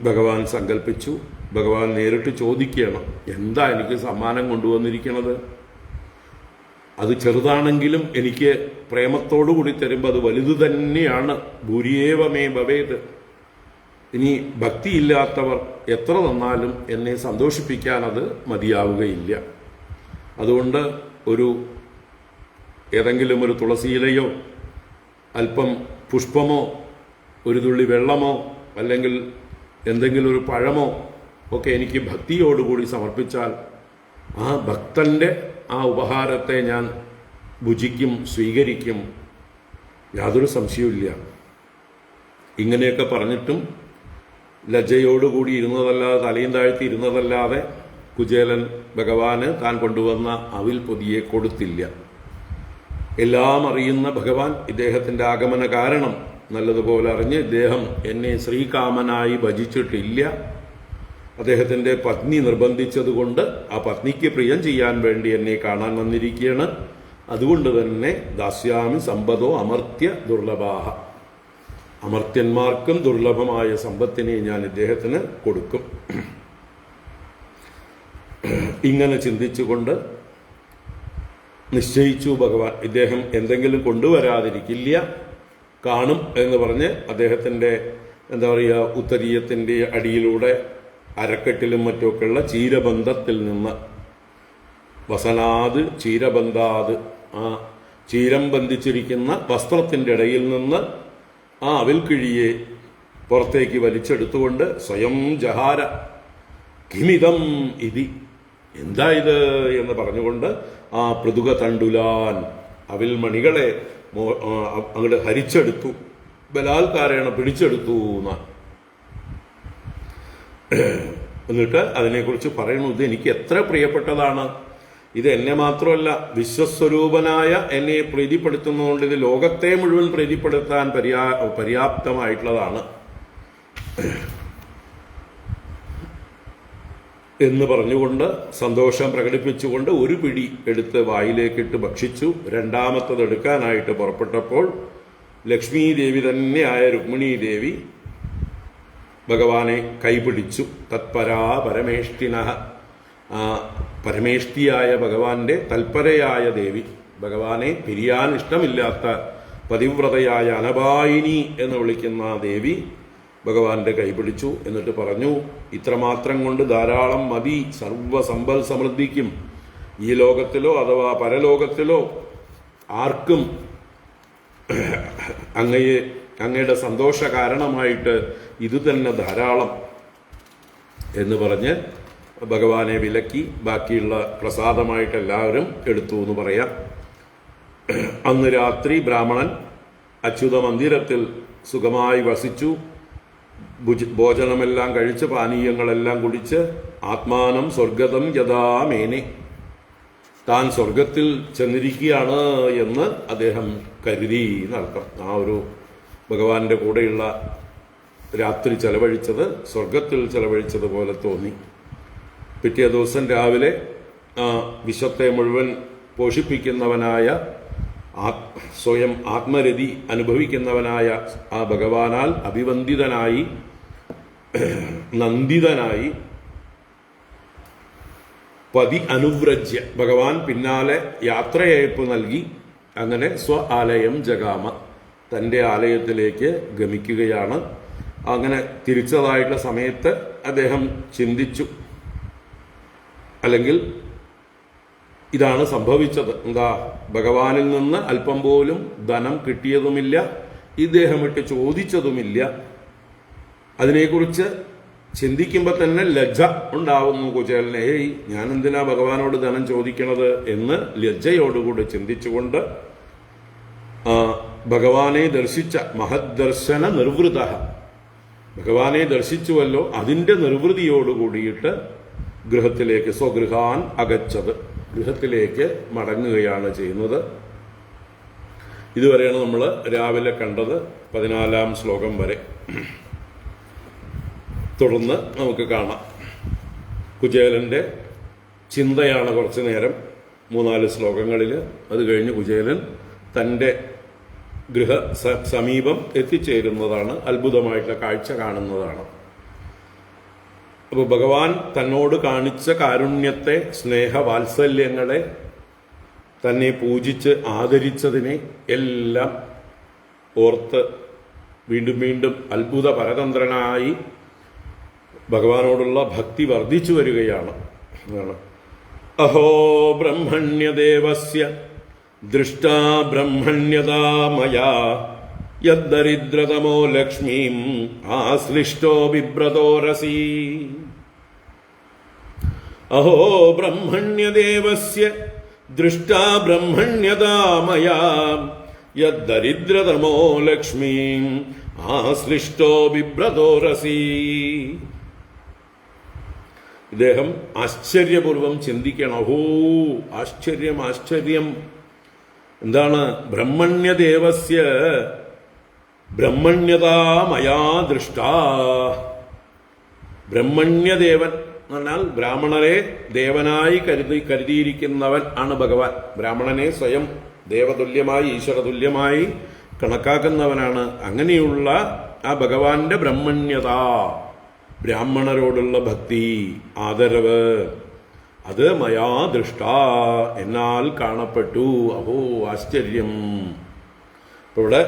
ഭഗവാൻ സങ്കല്പിച്ചു. ഭഗവാൻ നേരിട്ട് ചോദിക്കുകയാണ്, എന്താ എനിക്ക് സമ്മാനം കൊണ്ടുവന്നിരിക്കുന്നത്? അത് ചെറുതാണെങ്കിലും എനിക്ക് പ്രേമത്തോടുകൂടി തരുമ്പോൾ അത് വലുത് തന്നെയാണ്. ഭൂരിയേവമേ ഭവേത്. ഇനി ഭക്തിയില്ലാത്തവർ എത്ര തന്നാലും എന്നെ സന്തോഷിപ്പിക്കാൻ അത് മതിയാവുകയില്ല. അതുകൊണ്ട് ഏതെങ്കിലും ഒരു തുളസിയിലയോ അല്പം പുഷ്പമോ ഒരു തുള്ളി വെള്ളമോ അല്ലെങ്കിൽ എന്തെങ്കിലും ഒരു പഴമോ ഒക്കെ എനിക്ക് ഭക്തിയോടുകൂടി സമർപ്പിച്ചാൽ ആ ഭക്തന്റെ ആ ഉപഹാരത്തെ ഞാൻ ഭുജിക്കും, സ്വീകരിക്കും, യാതൊരു സംശയവുമില്ല. ഇങ്ങനെയൊക്കെ പറഞ്ഞിട്ടും ലജ്ജയോടുകൂടി ഇരുന്നതല്ലാതെ, തലയും താഴ്ത്തി ഇരുന്നതല്ലാതെ കുചേലൻ ഭഗവാന് താൻ കൊണ്ടുവന്ന അവിൽ പൊതിയെ കൊടുത്തില്ല. എല്ലാം അറിയുന്ന ഭഗവാൻ ഇദ്ദേഹത്തിൻ്റെ ആഗമന കാരണം നല്ലതുപോലെ അറിഞ്ഞ് ഇദ്ദേഹം എന്നെ ശ്രീകാമനായി ഭജിച്ചിട്ടില്ല, അദ്ദേഹത്തിൻ്റെ പത്നി നിർബന്ധിച്ചതുകൊണ്ട് ആ പത്നിക്ക് പ്രിയം ചെയ്യാൻ വേണ്ടി എന്നെ കാണാൻ വന്നിരിക്കുകയാണ്. അതുകൊണ്ട് തന്നെ ദാസ്യാമി സമ്പതോ അമർത്യ ദുർലഭാഹ, അമർത്യന്മാർക്കും ദുർലഭമായ സമ്പത്തിനെ ഞാൻ ഇദ്ദേഹത്തിന് കൊടുക്കും. ഇങ്ങനെ ചിന്തിച്ചുകൊണ്ട് നിശ്ചയിച്ചു ഭഗവാൻ. ഇദ്ദേഹം എന്തെങ്കിലും കൊണ്ടുവരാതിരിക്കില്ല, കാണും എന്ന് പറഞ്ഞ് അദ്ദേഹത്തിൻ്റെ എന്താ പറയുക ഉത്തരീയത്തിൻ്റെ അടിയിലൂടെ അരക്കെട്ടിലും മറ്റുമൊക്കെയുള്ള ചീരബന്ധത്തിൽ നിന്ന്, വസനാത് ചീരബന്ധാത്, ആ ചീരം ബന്ധിച്ചിരിക്കുന്ന വസ്ത്രത്തിൻ്റെ ഇടയിൽ നിന്ന് ആ അവിൽക്കിഴിയെ പുറത്തേക്ക് വലിച്ചെടുത്തുകൊണ്ട് സ്വയം ജഹാര കിമിതം ഇതി, എന്താ ഇത് എന്ന് പറഞ്ഞുകൊണ്ട് ആ പൃഥുക തണ്ടുലാൻ അവിൽ മണികളെ അങ്ങോട്ട് ഹരിച്ചെടുത്തു, ബലാത്കാരേണ പിടിച്ചെടുത്തു എന്നാണ്. എന്നിട്ട് അതിനെക്കുറിച്ച് പറയുന്നു, ഇത് എനിക്ക് എത്ര പ്രിയപ്പെട്ടതാണ്, ഇത് എന്നെ മാത്രമല്ല വിശ്വസ്വരൂപനായ എന്നെ പ്രീതിപ്പെടുത്തുന്നതുകൊണ്ട് ഇത് ലോകത്തെ മുഴുവൻ പ്രീതിപ്പെടുത്താൻ പര്യാപ്തമായിട്ടുള്ളതാണ് എന്ന് പറഞ്ഞുകൊണ്ട് സന്തോഷം പ്രകടിപ്പിച്ചുകൊണ്ട് ഒരു പിടി എടുത്ത് വായിലേക്കിട്ട് ഭക്ഷിച്ചു. രണ്ടാമത്തത് എടുക്കാനായിട്ട് പുറപ്പെട്ടപ്പോൾ ലക്ഷ്മീ ദേവി തന്നെയായ രുക്മിണീ ദേവി ഭഗവാനെ കൈപിടിച്ചു. തത്പരാ പരമേഷ്ടിന, പരമേഷ്ടിയായ ഭഗവാന്റെ തൽപരയായ ദേവി, ഭഗവാനെ പിരിയാൻ ഇഷ്ടമില്ലാത്ത പതിവ്രതയായ അനപായിനി എന്ന് വിളിക്കുന്ന ദേവി ഭഗവാന്റെ കൈപിടിച്ചു. എന്നിട്ട് പറഞ്ഞു, ഇത്രമാത്രം കൊണ്ട് ധാരാളം മതി സർവസമ്പൽ സമൃദ്ധിക്കും. ഈ ലോകത്തിലോ അഥവാ പരലോകത്തിലോ ആർക്കും അങ്ങയുടെ സന്തോഷ കാരണമായിട്ട് ഇത് തന്നെ ധാരാളം എന്ന് പറഞ്ഞ് ഭഗവാനെ വിലക്കി. ബാക്കിയുള്ള പ്രസാദമായിട്ട് എല്ലാവരും എടുത്തു എന്ന് പറയാം. അന്ന് രാത്രി ബ്രാഹ്മണൻ അച്യുത മന്ദിരത്തിൽ സുഖമായി വസിച്ചു. ഭോജനമെല്ലാം കഴിച്ച് പാനീയങ്ങളെല്ലാം കുടിച്ച് ആത്മാനം സ്വർഗതം യഥാമേനെ, താൻ സ്വർഗത്തിൽ ചെന്നിരിക്കുകയാണ് എന്ന് അദ്ദേഹം കരുതി എന്നർത്ഥം. ആ ഒരു ഭഗവാന്റെ കൂടെയുള്ള രാത്രി ചെലവഴിച്ചത് സ്വർഗത്തിൽ ചെലവഴിച്ചതുപോലെ തോന്നി. പിറ്റേ ദിവസം രാവിലെ വിശ്വത്തെ മുഴുവൻ പോഷിപ്പിക്കുന്നവനായ സ്വയം ആത്മരതി അനുഭവിക്കുന്നവനായ ആ ഭഗവാനാൽ അഭിവന്ദിതനായി നന്ദിതനായി പതി അനുവ്രജ്യ ഭഗവാൻ പിന്നാലെ യാത്രയയപ്പ് നൽകി. അങ്ങനെ സ്വ ആലയം ജഗാമ, തൻ്റെ ആലയത്തിലേക്ക് ഗമിക്കുകയാണ്. അങ്ങനെ തിരിച്ചതായിട്ടുള്ള സമയത്ത് അദ്ദേഹം ചിന്തിച്ചു, അല്ലെങ്കിൽ ഇതാണ് സംഭവിച്ചത്. എന്താ, ഭഗവാനിൽ നിന്ന് അല്പം പോലും ധനം കിട്ടിയതുമില്ല, ഇദ്ദേഹം ഇട്ട് ചോദിച്ചതുമില്ല. അതിനെക്കുറിച്ച് ചിന്തിക്കുമ്പോൾ തന്നെ ലജ്ജ ഉണ്ടാവുന്നു കുചേലനെ. ഏയ്, ഞാൻ എന്തിനാ ഭഗവാനോട് ധനം ചോദിക്കണത് എന്ന് ലജ്ജയോടുകൂടി ചിന്തിച്ചുകൊണ്ട് ഭഗവാനെ ദർശിച്ച മഹദ്ദർശന നിർവൃത, ഭഗവാനെ ദർശിച്ചുവല്ലോ അതിൻ്റെ നിർവൃതിയോടുകൂടിയിട്ട് ഗൃഹത്തിലേക്ക് സ്വഗൃഹാൻ അകച്ചത്, ഗൃഹത്തിലേക്ക് മടങ്ങുകയാണ് ചെയ്യുന്നത്. ഇതുവരെയാണ് നമ്മൾ രാവിലെ കണ്ടത്, 14 ശ്ലോകം വരെ. തുടർന്ന് നമുക്ക് കാണാം. കുചേലൻ്റെ ചിന്തയാണ് കുറച്ചു നേരം 3-4 ശ്ലോകങ്ങളിൽ. അത് കഴിഞ്ഞ് കുചേലൻ തൻ്റെ ഗൃഹ സമീപം എത്തിച്ചേരുന്നതാണ്. അത്ഭുതമായിട്ടുള്ള കാഴ്ച കാണുന്നതാണ്. അപ്പോൾ ഭഗവാൻ തന്നോട് കാണിച്ച കാരുണ്യത്തെ, സ്നേഹവാത്സല്യങ്ങളെ, തന്നെ പൂജിച്ച് ആദരിച്ചതിനെ എല്ലാം ഓർത്ത് വീണ്ടും വീണ്ടും അത്ഭുത പരതന്ത്രനായി ഭഗവാനോടുള്ള ഭക്തി വർദ്ധിച്ചു വരികയാണ്. അഹോ ബ്രഹ്മണ്യദേവസ്യ ദൃഷ്ടാ ബ്രഹ്മണ്യതാ മയാ യദ്ദരിദ്രതമോ ലക്ഷ്മീം ആശ്ലിഷ്ടോ ബിഭ്രതോരസി. അഹോ ബ്രഹ്മണ്യദേവസ്യ ദൃഷ്ടാ ബ്രഹ്മണ്യതാ മയാ യദ്ദരിദ്രതമോ ലക്ഷ്മീം ആശ്ലിഷ്ടോ ബിഭ്രതോരസി. ഇദ്ദേഹം ആശ്ചര്യപൂർവം ചിന്തിക്കണം. ഓ, ആശ്ചര്യം, ആശ്ചര്യം. എന്താണ്? ബ്രഹ്മണ്യദേവസ്യ ബ്രഹ്മണ്യതാ മയാ ദൃഷ്ടാ. ബ്രഹ്മണ്യദേവൻ എന്ന് പറഞ്ഞാൽ ബ്രാഹ്മണരെ ദേവനായി കരുതിയിരിക്കുന്നവൻ ആണ് ഭഗവാൻ. ബ്രാഹ്മണനെ സ്വയം ദേവതുല്യമായി ഈശ്വരതുല്യമായി കണക്കാക്കുന്നവനാണ്. അങ്ങനെയുള്ള ആ ഭഗവാന്റെ ബ്രഹ്മണ്യത, ബ്രാഹ്മണരോടുള്ള ഭക്തി, ആദരവ്, അത് മയാ ദൃഷ്ട, എന്നാൽ കാണപ്പെട്ടു. അഹോ ആശ്ചര്യം. ഇപ്പൊ ഇവിടെ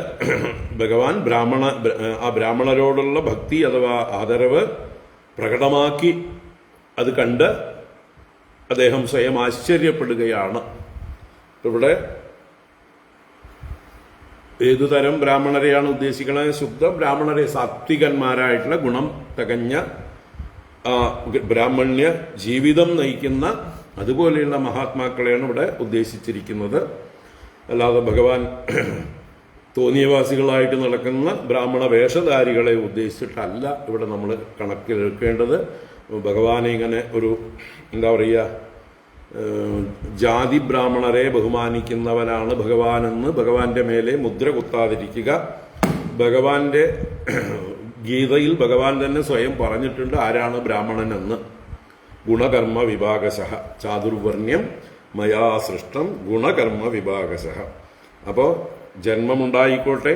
ഭഗവാൻ ആ ബ്രാഹ്മണരോടുള്ള ഭക്തി അഥവാ ആദരവ് പ്രകടമാക്കി അത് കണ്ട് അദ്ദേഹം സ്വയം ആശ്ചര്യപ്പെടുകയാണ്. ഇവിടെ ഏതുതരം ബ്രാഹ്മണരെയാണ് ഉദ്ദേശിക്കുന്നത്? ശുദ്ധ ബ്രാഹ്മണരെ, സാത്വികന്മാരായിട്ടുള്ള ഗുണം തികഞ്ഞ ബ്രാഹ്മണ്യ ജീവിതം നയിക്കുന്ന അതുപോലെയുള്ള മഹാത്മാക്കളെയാണ് ഇവിടെ ഉദ്ദേശിച്ചിരിക്കുന്നത്. അല്ലാതെ ഭഗവാൻ തോന്നിയവാസികളായിട്ട് നടക്കുന്ന ബ്രാഹ്മണ വേഷധാരികളെ ഉദ്ദേശിച്ചിട്ടല്ല ഇവിടെ നമ്മൾ കണക്കിലെടുക്കേണ്ടത്. ഭഗവാനെ ഇങ്ങനെ ഒരു എന്താ പറയുക, ജാതി ബ്രാഹ്മണരെ ബഹുമാനിക്കുന്നവനാണ് ഭഗവാനെന്ന് ഭഗവാന്റെ മേലെ മുദ്ര കുത്താതിരിക്കുക. ഭഗവാന്റെ ഗീതയിൽ ഭഗവാൻ തന്നെ സ്വയം പറഞ്ഞിട്ടുണ്ട് ആരാണ് ബ്രാഹ്മണൻ എന്ന്. ഗുണകർമ്മ വിഭാഗശഃ ചാതുർവർണ്ണ്യം മയാ സൃഷ്ടം ഗുണകർമ്മ വിഭാഗശഃ. അപ്പോൾ ജന്മമുണ്ടായിക്കോട്ടെ,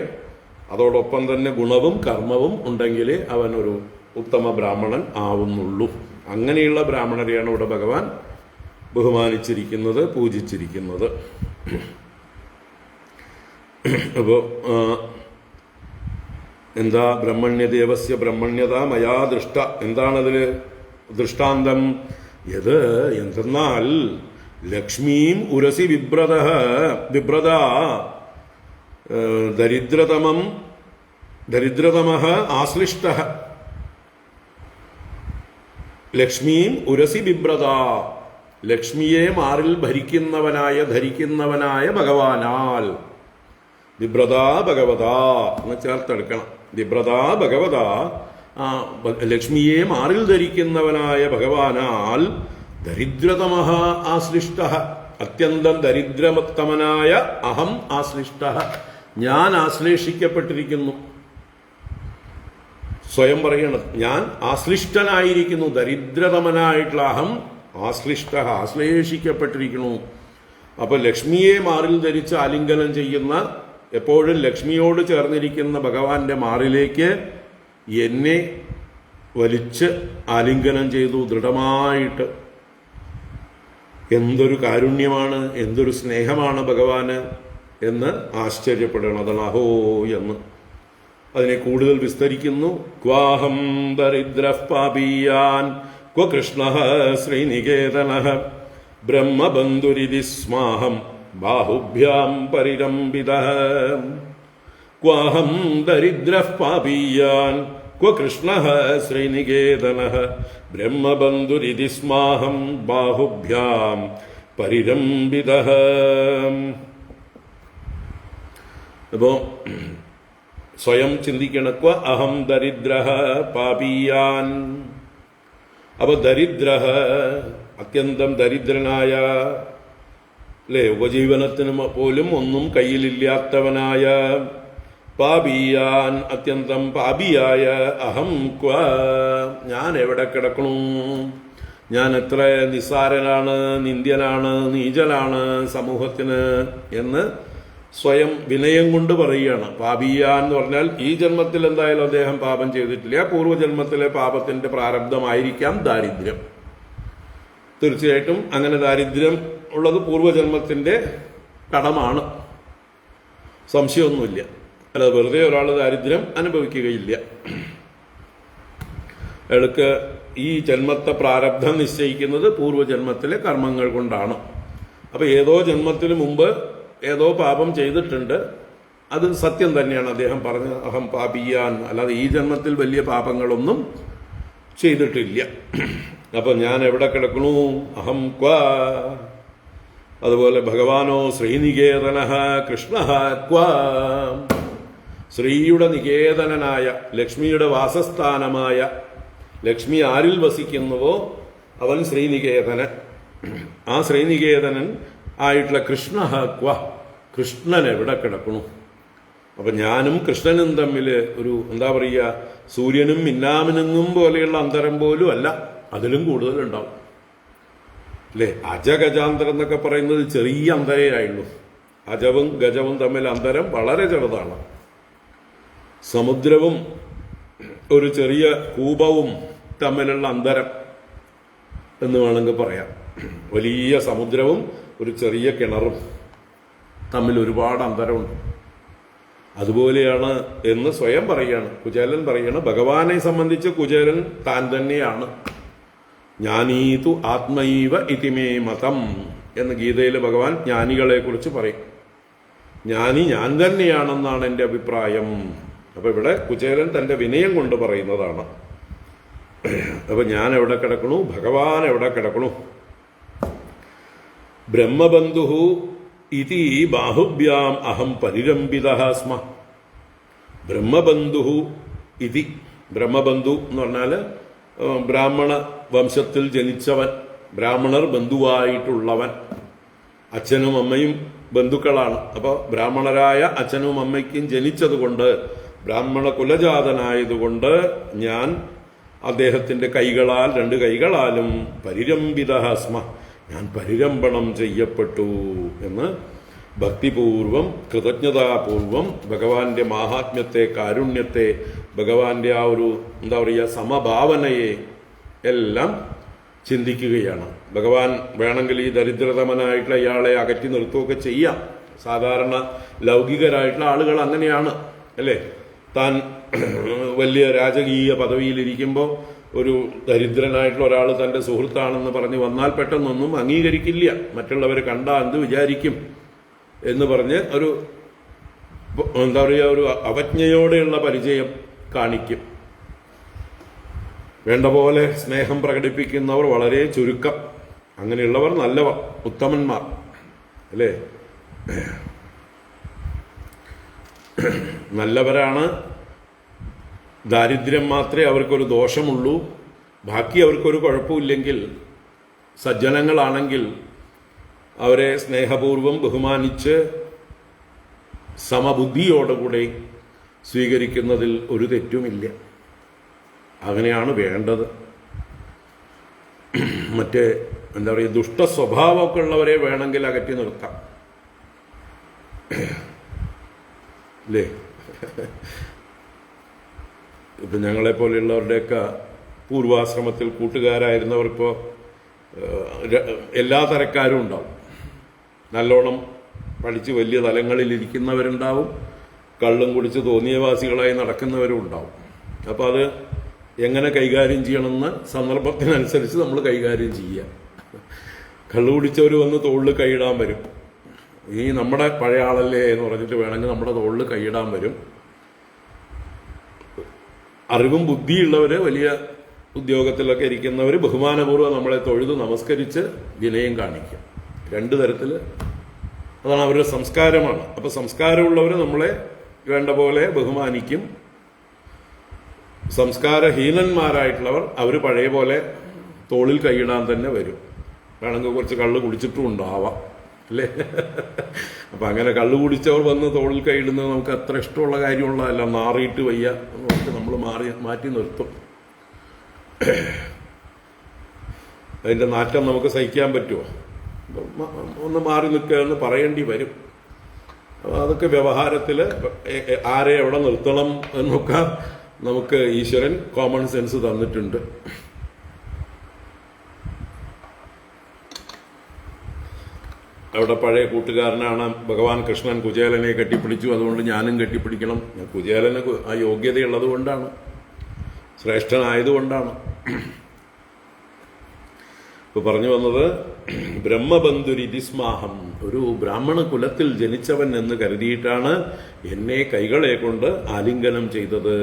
അതോടൊപ്പം തന്നെ ഗുണവും കർമ്മവും ഉണ്ടെങ്കിൽ അവനൊരു ഉത്തമ ബ്രാഹ്മണൻ ആവുന്നുള്ളൂ. അങ്ങനെയുള്ള ബ്രാഹ്മണരെയാണ് ഇവിടെ ഭഗവാൻ ബഹുമാനിച്ചിരിക്കുന്നത്, പൂജിച്ചിരിക്കുന്നത്. അപ്പോ എന്താ ബ്രഹ്മണ്യദേവസ്യ ബ്രഹ്മണ്യത മയാ ദൃഷ്ട, എന്താണതില് ദൃഷ്ടാന്തം? യത് എന്തെന്നാൽ ലക്ഷ്മീം ഉരസി വിഭ്രത ദരിദ്രതമഃ ആശ്ലിഷ്ടഃ. ലക്ഷ്മീം ഉരസി ബിഭ്രത, ലക്ഷ്മിയെ മാറിൽ ധരിക്കുന്നവനായ ഭഗവാനാൽ. ബിഭ്രതാ ഭഗവത എന്ന് ചേർത്തെടുക്കണം. ബിഭ്രതാ ഭഗവത, ലക്ഷ്മിയെ മാറിൽ ധരിക്കുന്നവനായ ഭഗവാനാൽ ദരിദ്രതമഃ ആശ്ലിഷ്ടഃ, അത്യന്തം ദരിദ്രതമനായ അഹം ആശ്ലിഷ്ടഃ, ഞാൻ ആശ്ലേഷിക്കപ്പെട്ടിരിക്കുന്നു. സ്വയം പറയണം, ഞാൻ ആശ്ലിഷ്ടനായിരിക്കുന്നു. ദരിദ്രതമനായിട്ടുള്ള അഹം ആശ്ലേഷിക്കപ്പെട്ടിരിക്കുന്നു. അപ്പൊ ലക്ഷ്മിയെ മാറിൽ ധരിച്ച് ആലിംഗനം ചെയ്യുന്ന, എപ്പോഴും ലക്ഷ്മിയോട് ചേർന്നിരിക്കുന്ന ഭഗവാന്റെ മാറിലേക്ക് എന്നെ വലിച്ച് ആലിംഗനം ചെയ്തു ദൃഢമായിട്ട്. എന്തൊരു കാരുണ്യമാണ്, എന്തൊരു സ്നേഹമാണ് ഭഗവാന് എന്ന് ആശ്ചര്യപ്പെടണം. അതാണ് അഹോ എന്ന്. അതിനെ കൂടുതൽ വിസ്തരിക്കുന്നു. ക്വാഹം ദരിദ്രഃ പാപീയാൻ ക്വ കൃഷ്ണഃ ശ്രീനികേതനഃ ബ്രഹ്മബന്ധുരിതി സ്മാഹം ബാഹുഭ്യാം പരിരംഭിതഃ. ക്വാഹം ദരിദ്രഃ പാപീയാൻ ക്വ കൃഷ്ണഃ ശ്രീനികേതനഃ ബ്രഹ്മബന്ധുരിതി സ്മാഹം ബാഹുഭ്യാം പരിരംഭിതഃ. അപ്പോ സ്വയം ചിന്തിക്കണം. ക്വ അഹം ദരിദ്രഃ പാപീയാൻ. അപ്പൊ ദരിദ്രഃ, അത്യന്തം ദരിദ്രനായ, അല്ലെ, ഉപജീവനത്തിന് പോലും ഒന്നും കയ്യിലില്ലാത്തവനായ, പാപിയാൻ, അത്യന്തം പാപിയായ അഹം ക്വ, ഞാൻ എവിടെ കിടക്കണു? ഞാൻ എത്ര നിസ്സാരനാണ്, നിന്ദ്യനാണ്, നീചനാണ് സമൂഹത്തിന് എന്ന് സ്വയം വിനയം കൊണ്ട് പറയുകയാണ്. പാപിയാൻ എന്ന് പറഞ്ഞാൽ ഈ ജന്മത്തിൽ എന്തായാലും അദ്ദേഹം പാപം ചെയ്തിട്ടില്ല. പൂർവ്വജന്മത്തിലെ പാപത്തിന്റെ പ്രാരബ്ധമായിരിക്കാം ദാരിദ്ര്യം. തീർച്ചയായിട്ടും അങ്ങനെ ദാരിദ്ര്യം ഉള്ളത് പൂർവ്വജന്മത്തിന്റെ കടമാണ്, സംശയമൊന്നുമില്ല. അല്ല, വെറുതെ ഒരാൾ ദാരിദ്ര്യം അനുഭവിക്കുകയില്ല. അയാൾക്ക് ഈ ജന്മത്തെ പ്രാരബ്ധം നിശ്ചയിക്കുന്നത് പൂർവ്വജന്മത്തിലെ കർമ്മങ്ങൾ കൊണ്ടാണ്. അപ്പൊ ഏതോ ജന്മത്തിന് മുമ്പ് ഏതോ പാപം ചെയ്തിട്ടുണ്ട്, അത് സത്യം തന്നെയാണ്. അദ്ദേഹം പറഞ്ഞ അഹം പാപിയാൻ, അല്ലാതെ ഈ ജന്മത്തിൽ വലിയ പാപങ്ങളൊന്നും ചെയ്തിട്ടില്ല. അപ്പൊ ഞാൻ എവിടെ കിടക്കണു? അഹം ക്വ. അതുപോലെ ഭഗവാനോ ശ്രീനികേതനഃ കൃഷ്ണഃ ക്വ. ശ്രീയുടെ നികേതനായ, ലക്ഷ്മിയുടെ വാസസ്ഥാനമായ, ലക്ഷ്മി ആരിൽ വസിക്കുന്നുവോ അവൻ ശ്രീനികേതനൻ. ആ ശ്രീനികേതനൻ ആയിട്ടുള്ള കൃഷ്ണഃ ക്വ, കൃഷ്ണൻ എവിടെ കിടക്കണു? അപ്പൊ ഞാനും കൃഷ്ണനും തമ്മിൽ ഒരു എന്താ പറയുക, സൂര്യനും മിന്നാമിനുങ്ങും പോലെയുള്ള അന്തരം പോലും അല്ല, അതിലും കൂടുതലുണ്ടാവും അല്ലേ. അജഗജാന്തരം എന്നൊക്കെ പറയുന്നത് ചെറിയ അന്തരേ ആയുള്ളൂ. അജവും ഗജവും തമ്മിൽ അന്തരം വളരെ ചെറുതാണ്. സമുദ്രവും ഒരു ചെറിയ കൂപവും തമ്മിലുള്ള അന്തരം എന്ന് വേണമെങ്കിൽ പറയാം. വലിയ സമുദ്രവും ഒരു ചെറിയ കിണറും തമ്മിൽ ഒരുപാട് അന്തരമുണ്ട്. അതുപോലെയാണ് എന്ന് സ്വയം പറയാണ് കുചേലൻ പറയാണ്. ഭഗവാനെ സംബന്ധിച്ച് കുചേലൻ താൻ തന്നെയാണ്. ജ്ഞാനീതു ആത്മൈവ ഇതിമേ മതം എന്ന് ഗീതയിൽ ഭഗവാൻ ജ്ഞാനികളെ കുറിച്ച് പറയും. ജ്ഞാനി ഞാൻ തന്നെയാണെന്നാണ് എൻ്റെ അഭിപ്രായം. അപ്പൊ ഇവിടെ കുചേലൻ തന്റെ വിനയം കൊണ്ട് പറയുന്നതാണ്. അപ്പൊ ഞാൻ എവിടെ കിടക്കണു, ഭഗവാൻ എവിടെ കിടക്കണു? ബ്രഹ്മബന്ധു ഇതി ബാഹുഭ്യാം അഹം പരിരംഭിതഃ സ്മ. ബ്രഹ്മബന്ധു ഇതി, ബ്രഹ്മബന്ധു എന്ന് പറഞ്ഞാൽ ബ്രാഹ്മണ വംശത്തിൽ ജനിച്ചവൻ, ബ്രാഹ്മണർ ബന്ധുവായിട്ടുള്ളവൻ. അച്ഛനും അമ്മയും ബന്ധുക്കളാണ്. അപ്പോൾ ബ്രാഹ്മണരായ അച്ഛനും അമ്മയ്ക്കും ജനിച്ചതുകൊണ്ട്, ബ്രാഹ്മണ കുലജാതനായതുകൊണ്ട് ഞാൻ അദ്ദേഹത്തിന്റെ കൈകളാൽ, രണ്ട് കൈകളാലും പരിരംഭിതഃ സ്മ, ഞാൻ പരിരംഭണം ചെയ്യപ്പെട്ടു എന്ന് ഭക്തിപൂർവം കൃതജ്ഞതാപൂർവം ഭഗവാന്റെ മാഹാത്മ്യത്തെ, കാരുണ്യത്തെ, ഭഗവാന്റെ ആ ഒരു എന്താ പറയുക സമഭാവനയെ എല്ലാം ചിന്തിക്കുകയാണ്. ഭഗവാൻ വേണമെങ്കിൽ ഈ ദരിദ്രതമനായിട്ടുള്ള ഇയാളെ അകറ്റി നിർത്തുകയൊക്കെ ചെയ്യാം. സാധാരണ ലൗകികരായിട്ടുള്ള ആളുകൾ അങ്ങനെയാണ് അല്ലേ. താൻ വലിയ രാജകീയ പദവിയിലിരിക്കുമ്പോൾ ഒരു ദരിദ്രനായിട്ടുള്ള ഒരാൾ തൻ്റെ സുഹൃത്താണെന്ന് പറഞ്ഞ് വന്നാൽ പെട്ടെന്നൊന്നും അംഗീകരിക്കില്ല. മറ്റുള്ളവർ കണ്ടാൽ എന്ത് വിചാരിക്കും എന്ന് പറഞ്ഞ് ഒരു എന്താ പറയുക, ഒരു അവജ്ഞയോടെയുള്ള പരിചയം കാണിക്കും. വേണ്ട പോലെ സ്നേഹം പ്രകടിപ്പിക്കുന്നവർ വളരെ ചുരുക്കം. അങ്ങനെയുള്ളവർ നല്ലവർ, ഉത്തമന്മാർ അല്ലേ. നല്ലവരാണ്. ദാരിദ്ര്യം മാത്രമേ അവർക്കൊരു ദോഷമുള്ളൂ, ബാക്കി അവർക്കൊരു കുഴപ്പമില്ലെങ്കിൽ, സജ്ജനങ്ങളാണെങ്കിൽ അവരെ സ്നേഹപൂർവം ബഹുമാനിച്ച് സമബുദ്ധിയോടുകൂടെ സ്വീകരിക്കുന്നതിൽ ഒരു തെറ്റുമില്ല. അങ്ങനെയാണ് വേണ്ടത്. മറ്റേ എന്താ പറയുക, ദുഷ്ട സ്വഭാവമൊക്കെ ഉള്ളവരെ വേണമെങ്കിൽ അകറ്റി നിർത്താം അല്ലേ. ഇപ്പം ഞങ്ങളെപ്പോലെയുള്ളവരുടെയൊക്കെ പൂർവാശ്രമത്തിൽ കൂട്ടുകാരായിരുന്നവർക്കിപ്പോൾ എല്ലാ തരക്കാരും ഉണ്ടാവും. നല്ലോണം പഠിച്ച് വലിയ തലങ്ങളിലിരിക്കുന്നവരുണ്ടാവും, കള്ളും കുടിച്ച് തോന്നിയവാസികളായി നടക്കുന്നവരും ഉണ്ടാവും. അപ്പോൾ അത് എങ്ങനെ കൈകാര്യം ചെയ്യണമെന്ന് സന്ദർഭത്തിനനുസരിച്ച് നമ്മൾ കൈകാര്യം ചെയ്യുക. കള്ളു കുടിച്ചവർ വന്ന് തോളിൽ കൈയിടാൻ വരും. ഈ നമ്മുടെ പഴയ ആളല്ലേ എന്ന് പറഞ്ഞിട്ട് വേണമെങ്കിൽ നമ്മുടെ തോളിൽ കൈയിടാൻ വരും. അറിവും ബുദ്ധിയുള്ളവർ, വലിയ ഉദ്യോഗത്തിലൊക്കെ ഇരിക്കുന്നവർ ബഹുമാനപൂർവ്വം നമ്മളെ തൊഴുത് നമസ്കരിച്ച് വിനയം കാണിക്കും. രണ്ടു തരത്തിൽ അതാണ് അവരുടെ സംസ്കാരമാണ്. അപ്പൊ സംസ്കാരമുള്ളവർ നമ്മളെ വേണ്ട പോലെ ബഹുമാനിക്കും. സംസ്കാരഹീനന്മാരായിട്ടുള്ളവർ അവർ പഴയ പോലെ തോളിൽ കൈയിടാൻ തന്നെ വരും. വേണമെങ്കിൽ കുറച്ച് കള്ള് കുടിച്ചിട്ടും ഉണ്ടാവാം അല്ലേ. അപ്പൊ അങ്ങനെ കള്ളു കുടിച്ചവർ വന്ന് തോളിൽ കൈയിടുന്നത് നമുക്ക് അത്ര ഇഷ്ടമുള്ള കാര്യമുള്ളതല്ല. നാറിയിട്ട് വയ്യ നമ്മൾ മാറ്റി നിർത്തും. അതിന്റെ നാറ്റം നമുക്ക് സഹിക്കാൻ പറ്റുമോ? ഒന്ന് മാറി നിൽക്കുക എന്ന് പറയേണ്ടി വരും. അതൊക്കെ വ്യവഹാരത്തിൽ ആരെ എവിടെ നിർത്തണം എന്നൊക്കെ നമുക്ക് ഈശ്വരൻ കോമൺ സെൻസ് തന്നിട്ടുണ്ട്. അവിടെ പഴയ കൂട്ടുകാരനാണ് ഭഗവാൻ കൃഷ്ണൻ. കുചേലനെ കെട്ടിപ്പിടിച്ചു, അതുകൊണ്ട് ഞാനും കെട്ടിപ്പിടിക്കണം. കുചേലന് ആ യോഗ്യതയുള്ളത് കൊണ്ടാണ്, ശ്രേഷ്ഠനായതുകൊണ്ടാണ്. ഇപ്പൊ പറഞ്ഞു വന്നത് ബ്രഹ്മബന്ധുരിതിസ്മാഹം, ഒരു ബ്രാഹ്മണ കുലത്തിൽ ജനിച്ചവൻ എന്ന് കരുതിയിട്ടാണ് എന്നെ കൈകളെ കൊണ്ട് ആലിംഗനം ചെയ്തത്.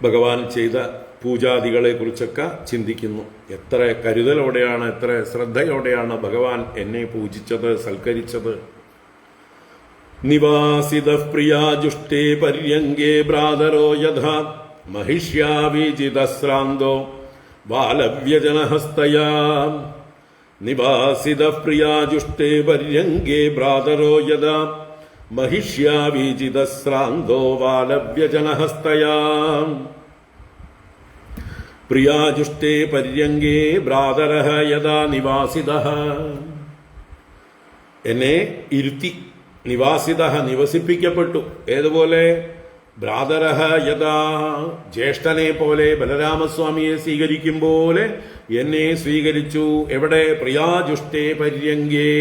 ഭഗവാൻ ചെയ്ത പൂജാദികളെ കുറിച്ചൊക്കെ ചിന്തിക്കുന്നു. എത്ര കരുതലോടെയാണ്, എത്ര ശ്രദ്ധയോടെയാണ് ഭഗവാൻ എന്നെ പൂജിച്ചത്, സൽക്കരിച്ചത്. നിവാസിത പ്രിയാജുഷ്ടേ പര്യങ്കേ ഭ്രാതരോ യഥാ മഹിഷ്യാവിജിതശ്രാന്തോ ബാലവ്യജനഹസ്തയാ നിവാസിത പ്രിയാജുഷ്ടേ പര്യങ്കേ ഭ്രാതരോ യഥാ महिष्यावीजितश्रान्तो वालव्यजनहस्तया प्रियाजुष्टे पर्यङ्गे भ्रातरः यदा निवासितः എന്നെ ഇരുത്തി നിവാസിതഃ നിവസിപ്പിക്കപ്പെട്ടു. ഏതുപോലെ? ഭ്രാതരഃ യഥാ ജ്യേഷ്ഠനെ പോലെ ബലരാമസ്വാമിയെ സ്വീകരിക്കും പോലെ എന്നെ സ്വീകരിച്ചു. എവിടെ? പ്രിയാജുഷ്ടേ പര്യങ്കേ.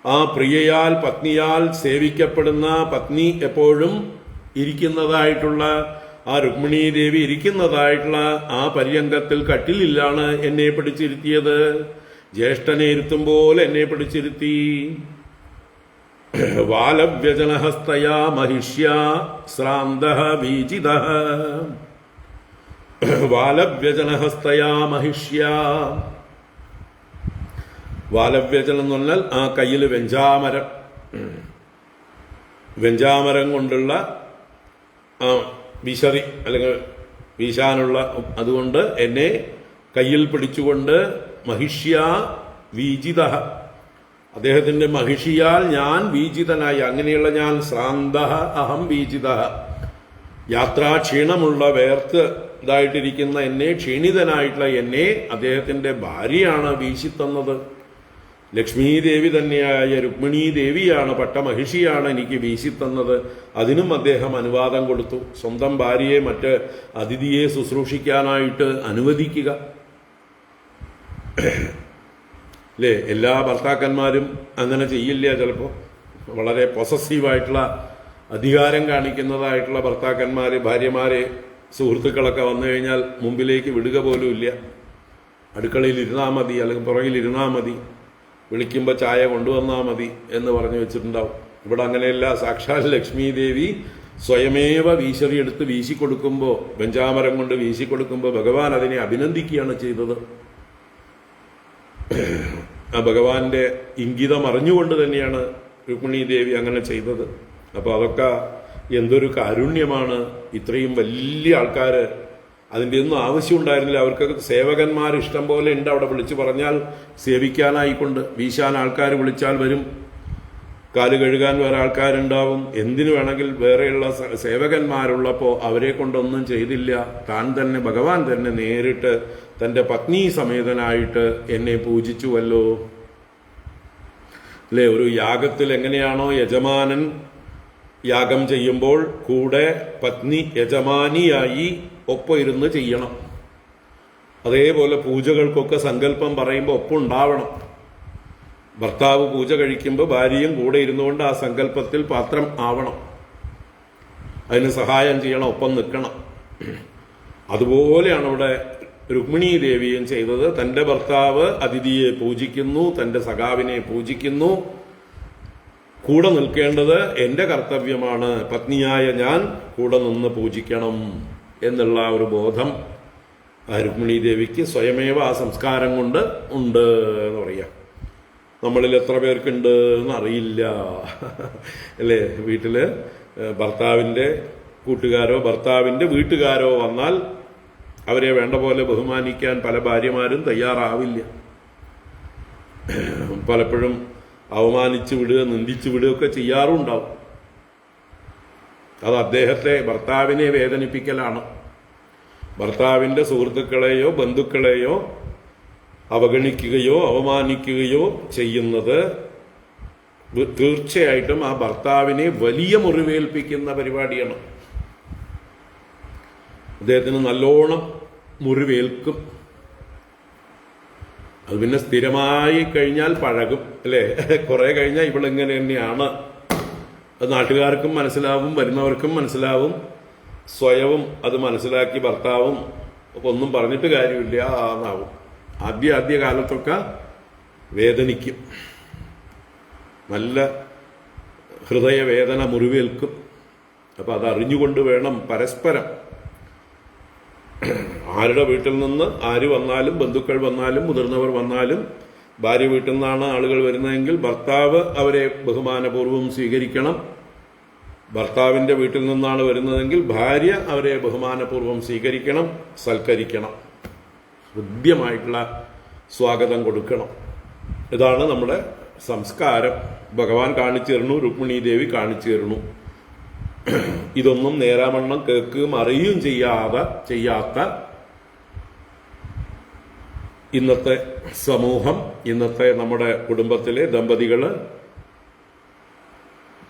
ആ പ്രിയയാൽ പത്നിയാൽ സേവിക്കപ്പെടുന്ന പത്നി എപ്പോഴും ഇരിക്കുന്നതായിട്ടുള്ള ആ രുക്മിണീ ദേവി ഇരിക്കുന്നതായിട്ടുള്ള ആ പര്യങ്കത്തിൽ കട്ടിലിലാണ് എന്നെ പിടിച്ചിരുത്തിയത്. ജ്യേഷ്ഠനെ ഇരുത്തും പോലെ എന്നെ പിടിച്ചിരുത്തി. വാലവ്യജനഹസ്തയാ महिष्या ശ്രാന്തഃ വീജിതഃ. വാലവ്യജനഹസ്തയാ महिष्या. വാലവ്യജനം എന്ന് പറഞ്ഞാൽ ആ കയ്യിൽ വെഞ്ചാമരം കൊണ്ടുള്ള ആ വിശറി അല്ലെങ്കിൽ വീശാനുള്ള അതുകൊണ്ട് എന്നെ കയ്യിൽ പിടിച്ചുകൊണ്ട് महिष्या വീജിത. അദ്ദേഹത്തിന്റെ महिഷിയാൽ ഞാൻ വീജിതനായി. അങ്ങനെയുള്ള ഞാൻ ശ്രാന്തഃ അഹം വീജിതഃ. യാത്രാക്ഷീണമുള്ള വേർത്ത് ഇതായിട്ടിരിക്കുന്ന എന്നെ, ക്ഷീണിതനായിട്ടുള്ള എന്നെ അദ്ദേഹത്തിന്റെ ഭാര്യയാണ് വീശിത്തന്നത്. ലക്ഷ്മീദേവി തന്നെയായ രുക്മിണീ ദേവിയാണ്, പട്ടമഹിഷിയാണ് എനിക്ക് വീശിത്തന്നത്. അതിനും അദ്ദേഹം അനുവാദം കൊടുത്തു. സ്വന്തം ഭാര്യയെ മറ്റ് അതിഥിയെ ശുശ്രൂഷിക്കാനായിട്ട് അനുവദിക്കുക അല്ലേ? എല്ലാ ഭർത്താക്കന്മാരും അങ്ങനെ ചെയ്യില്ല. ചിലപ്പോൾ വളരെ പൊസസീവായിട്ടുള്ള അധികാരം കാണിക്കുന്നതായിട്ടുള്ള ഭർത്താക്കന്മാർ ഭാര്യമാരെ സുഹൃത്തുക്കളൊക്കെ വന്നു കഴിഞ്ഞാൽ മുമ്പിലേക്ക് വിടുക പോലും ഇല്ല. അടുക്കളയിൽ ഇരുന്നാൽ മതി, അല്ലെങ്കിൽ പുറകിൽ ഇരുന്നാൽ മതി, വിളിക്കുമ്പോൾ ചായ കൊണ്ടുവന്നാൽ മതി എന്ന് പറഞ്ഞു വെച്ചിട്ടുണ്ടാവും. ഇവിടെ അങ്ങനെയല്ല. സാക്ഷാൽ ലക്ഷ്മി ദേവി സ്വയമേവ വീശറിയെടുത്ത് വീശിക്കൊടുക്കുമ്പോൾ, വെഞ്ചാമരം കൊണ്ട് വീശിക്കൊടുക്കുമ്പോൾ ഭഗവാൻ അതിനെ അഭിനന്ദിക്കുകയാണ് ചെയ്തത്. ആ ഭഗവാന്റെ ഇംഗിതം അറിഞ്ഞുകൊണ്ട് തന്നെയാണ് രുക്മിണീ ദേവി അങ്ങനെ ചെയ്തത്. അപ്പോൾ അതൊക്കെ എന്തൊരു കാരുണ്യമാണ്. ഇത്രയും വലിയ ആൾക്കാർ, അതിൻ്റെ ഒന്നും ആവശ്യമുണ്ടായിരുന്നില്ല. അവർക്ക് സേവകന്മാർ ഇഷ്ടം പോലെ ഉണ്ട്. അവിടെ വിളിച്ചു പറഞ്ഞാൽ സേവിക്കാനായിക്കൊണ്ട് വീശാൻ ആൾക്കാർ വിളിച്ചാൽ വരും, കാല് കഴുകാൻ വേറെ ആൾക്കാരുണ്ടാവും, എന്തിനു വേണമെങ്കിൽ വേറെയുള്ള സേവകന്മാരുള്ളപ്പോൾ അവരെ കൊണ്ടൊന്നും ചെയ്തില്ല. താൻ തന്നെ, ഭഗവാൻ തന്നെ നേരിട്ട് തൻ്റെ പത്നി സമേതനായിട്ട് എന്നെ പൂജിച്ചുവല്ലോ അല്ലേ? ഒരു യാഗത്തിൽ എങ്ങനെയാണോ യജമാനൻ യാഗം ചെയ്യുമ്പോൾ കൂടെ പത്നി യജമാനിയായി ഒപ്പം ഇരുന്ന് ചെയ്യണം, അതേപോലെ പൂജകൾക്കൊക്കെ സങ്കല്പം പറയുമ്പോൾ ഒപ്പം ഉണ്ടാവണം. ഭർത്താവ് പൂജ കഴിക്കുമ്പോൾ ഭാര്യയും കൂടെ ഇരുന്നുകൊണ്ട് ആ സങ്കല്പത്തിൽ പാത്രം ആവണം, അതിന് സഹായം ചെയ്യണം, ഒപ്പം നിൽക്കണം. അതുപോലെയാണ് ഇവിടെ രുക്മിണീ ദേവിയും ചെയ്തത്. തൻ്റെ ഭർത്താവ് അതിഥിയെ പൂജിക്കുന്നു, തൻ്റെ സഖാവിനെ പൂജിക്കുന്നു. കൂടെ നിൽക്കേണ്ടത് എൻ്റെ കർത്തവ്യമാണ്, പത്നിയായ ഞാൻ കൂടെ നിന്ന് പൂജിക്കണം എന്നുള്ള ഒരു ബോധം രുക്മിണീ ദേവിക്ക് സ്വയമേവ ആ സംസ്കാരം കൊണ്ട് ഉണ്ട് എന്ന് പറയാം. നമ്മളിൽ എത്ര പേർക്കുണ്ട് എന്നറിയില്ല അല്ലേ? വീട്ടില് ഭർത്താവിൻ്റെ കൂട്ടുകാരോ ഭർത്താവിൻ്റെ വീട്ടുകാരോ വന്നാൽ അവരെ വേണ്ട പോലെ ബഹുമാനിക്കാൻ പല ഭാര്യമാരും തയ്യാറാവില്ല. പലപ്പോഴും അവമാനിച്ചു വിടുക, നിന്ദിച്ചു വിടുകയൊക്കെ ചെയ്യാറുണ്ടാവും. അത് അദ്ദേഹത്തെ, ഭർത്താവിനെ വേദനിപ്പിക്കലാണ്. ഭർത്താവിൻ്റെ സുഹൃത്തുക്കളെയോ ബന്ധുക്കളെയോ അവഗണിക്കുകയോ അവമാനിക്കുകയോ ചെയ്യുന്നത് തീർച്ചയായിട്ടും ആ ഭർത്താവിനെ വലിയ മുറിവേൽപ്പിക്കുന്ന പരിപാടിയാണ്. അദ്ദേഹത്തിന് നല്ലോണം മുറിവേൽക്കും. അത് പിന്നെ സ്ഥിരമായി കഴിഞ്ഞാൽ പഴകും അല്ലേ? കുറെ കഴിഞ്ഞാൽ ഇവളിങ്ങനെ തന്നെയാണ്. അത് നാട്ടുകാർക്കും മനസ്സിലാവും, വരുന്നവർക്കും മനസ്സിലാവും, സ്വയവും അത് മനസ്സിലാക്കി ഭർത്താവും ഒന്നും പറഞ്ഞിട്ട് കാര്യമില്ല എന്നാവും. ആദ്യ കാലത്തൊക്കെ വേദനിക്കും, നല്ല ഹൃദയവേദന, മുറിവേൽക്കും. അപ്പം അതറിഞ്ഞുകൊണ്ട് വേണം പരസ്പരം, ആരുടെ വീട്ടിൽ നിന്ന് ആര് വന്നാലും, ബന്ധുക്കൾ വന്നാലും മുതിർന്നവർ വന്നാലും, ഭാര്യ വീട്ടിൽ നിന്നാണ് ആളുകൾ വരുന്നതെങ്കിൽ ഭർത്താവ് അവരെ ബഹുമാനപൂർവ്വം സ്വീകരിക്കണം. ഭർത്താവിൻ്റെ വീട്ടിൽ നിന്നാണ് വരുന്നതെങ്കിൽ ഭാര്യ അവരെ ബഹുമാനപൂർവ്വം സ്വീകരിക്കണം, സൽക്കരിക്കണം. ഹൃദ്യമായിട്ടുള്ള സ്വാഗതം കൊടുക്കണം. ഇതാണ് നമ്മുടെ സംസ്കാരം. ഭഗവാൻ കാണിച്ചു തരുന്നു, രുക്മിണി ദേവി കാണിച്ചു തരുന്നു. ഇതൊന്നും നേരാമണ്ണം കേൾക്കുകയും അറിയുകയും ചെയ്യാത്ത ഇന്നത്തെ സമൂഹം, ഇന്നത്തെ നമ്മുടെ കുടുംബത്തിലെ ദമ്പതികള്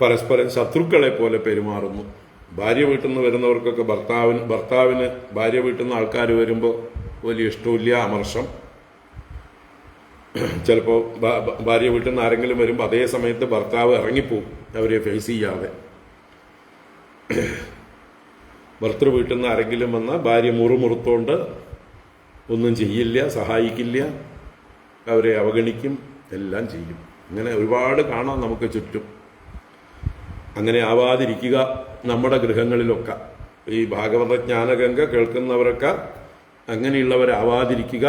പരസ്പരം ശത്രുക്കളെ പോലെ പെരുമാറുന്നു. ഭാര്യ വീട്ടിൽ നിന്ന് വരുന്നവർക്കൊക്കെ ഭർത്താവിന് ഭാര്യ വീട്ടിൽ നിന്ന് ആൾക്കാർ വരുമ്പോൾ വലിയ ഇഷ്ടമില്ല, അമർഷം. ചിലപ്പോൾ ഭാര്യ വീട്ടിൽ നിന്ന് ആരെങ്കിലും വരുമ്പോൾ അതേ സമയത്ത് ഭർത്താവ് ഇറങ്ങിപ്പോവും അവരെ ഫേസ് ചെയ്യാതെ. ഭർത്തൃ വീട്ടിൽ നിന്ന് ആരെങ്കിലും വന്നാൽ ഭാര്യ മുറുമുറുത്തോണ്ട് ഒന്നും ചെയ്യില്ല, സഹായിക്കില്ല, അവരെ അവഗണിക്കും, എല്ലാം ചെയ്യും. ഇങ്ങനെ ഒരുപാട് കാണാം നമുക്ക് ചുറ്റും. അങ്ങനെ ആവാതിരിക്കുക നമ്മുടെ ഗൃഹങ്ങളിലൊക്കെ. ഈ ഭാഗവത ജ്ഞാനഗംഗ കേൾക്കുന്നവരൊക്കെ അങ്ങനെയുള്ളവരാവാതിരിക്കുക.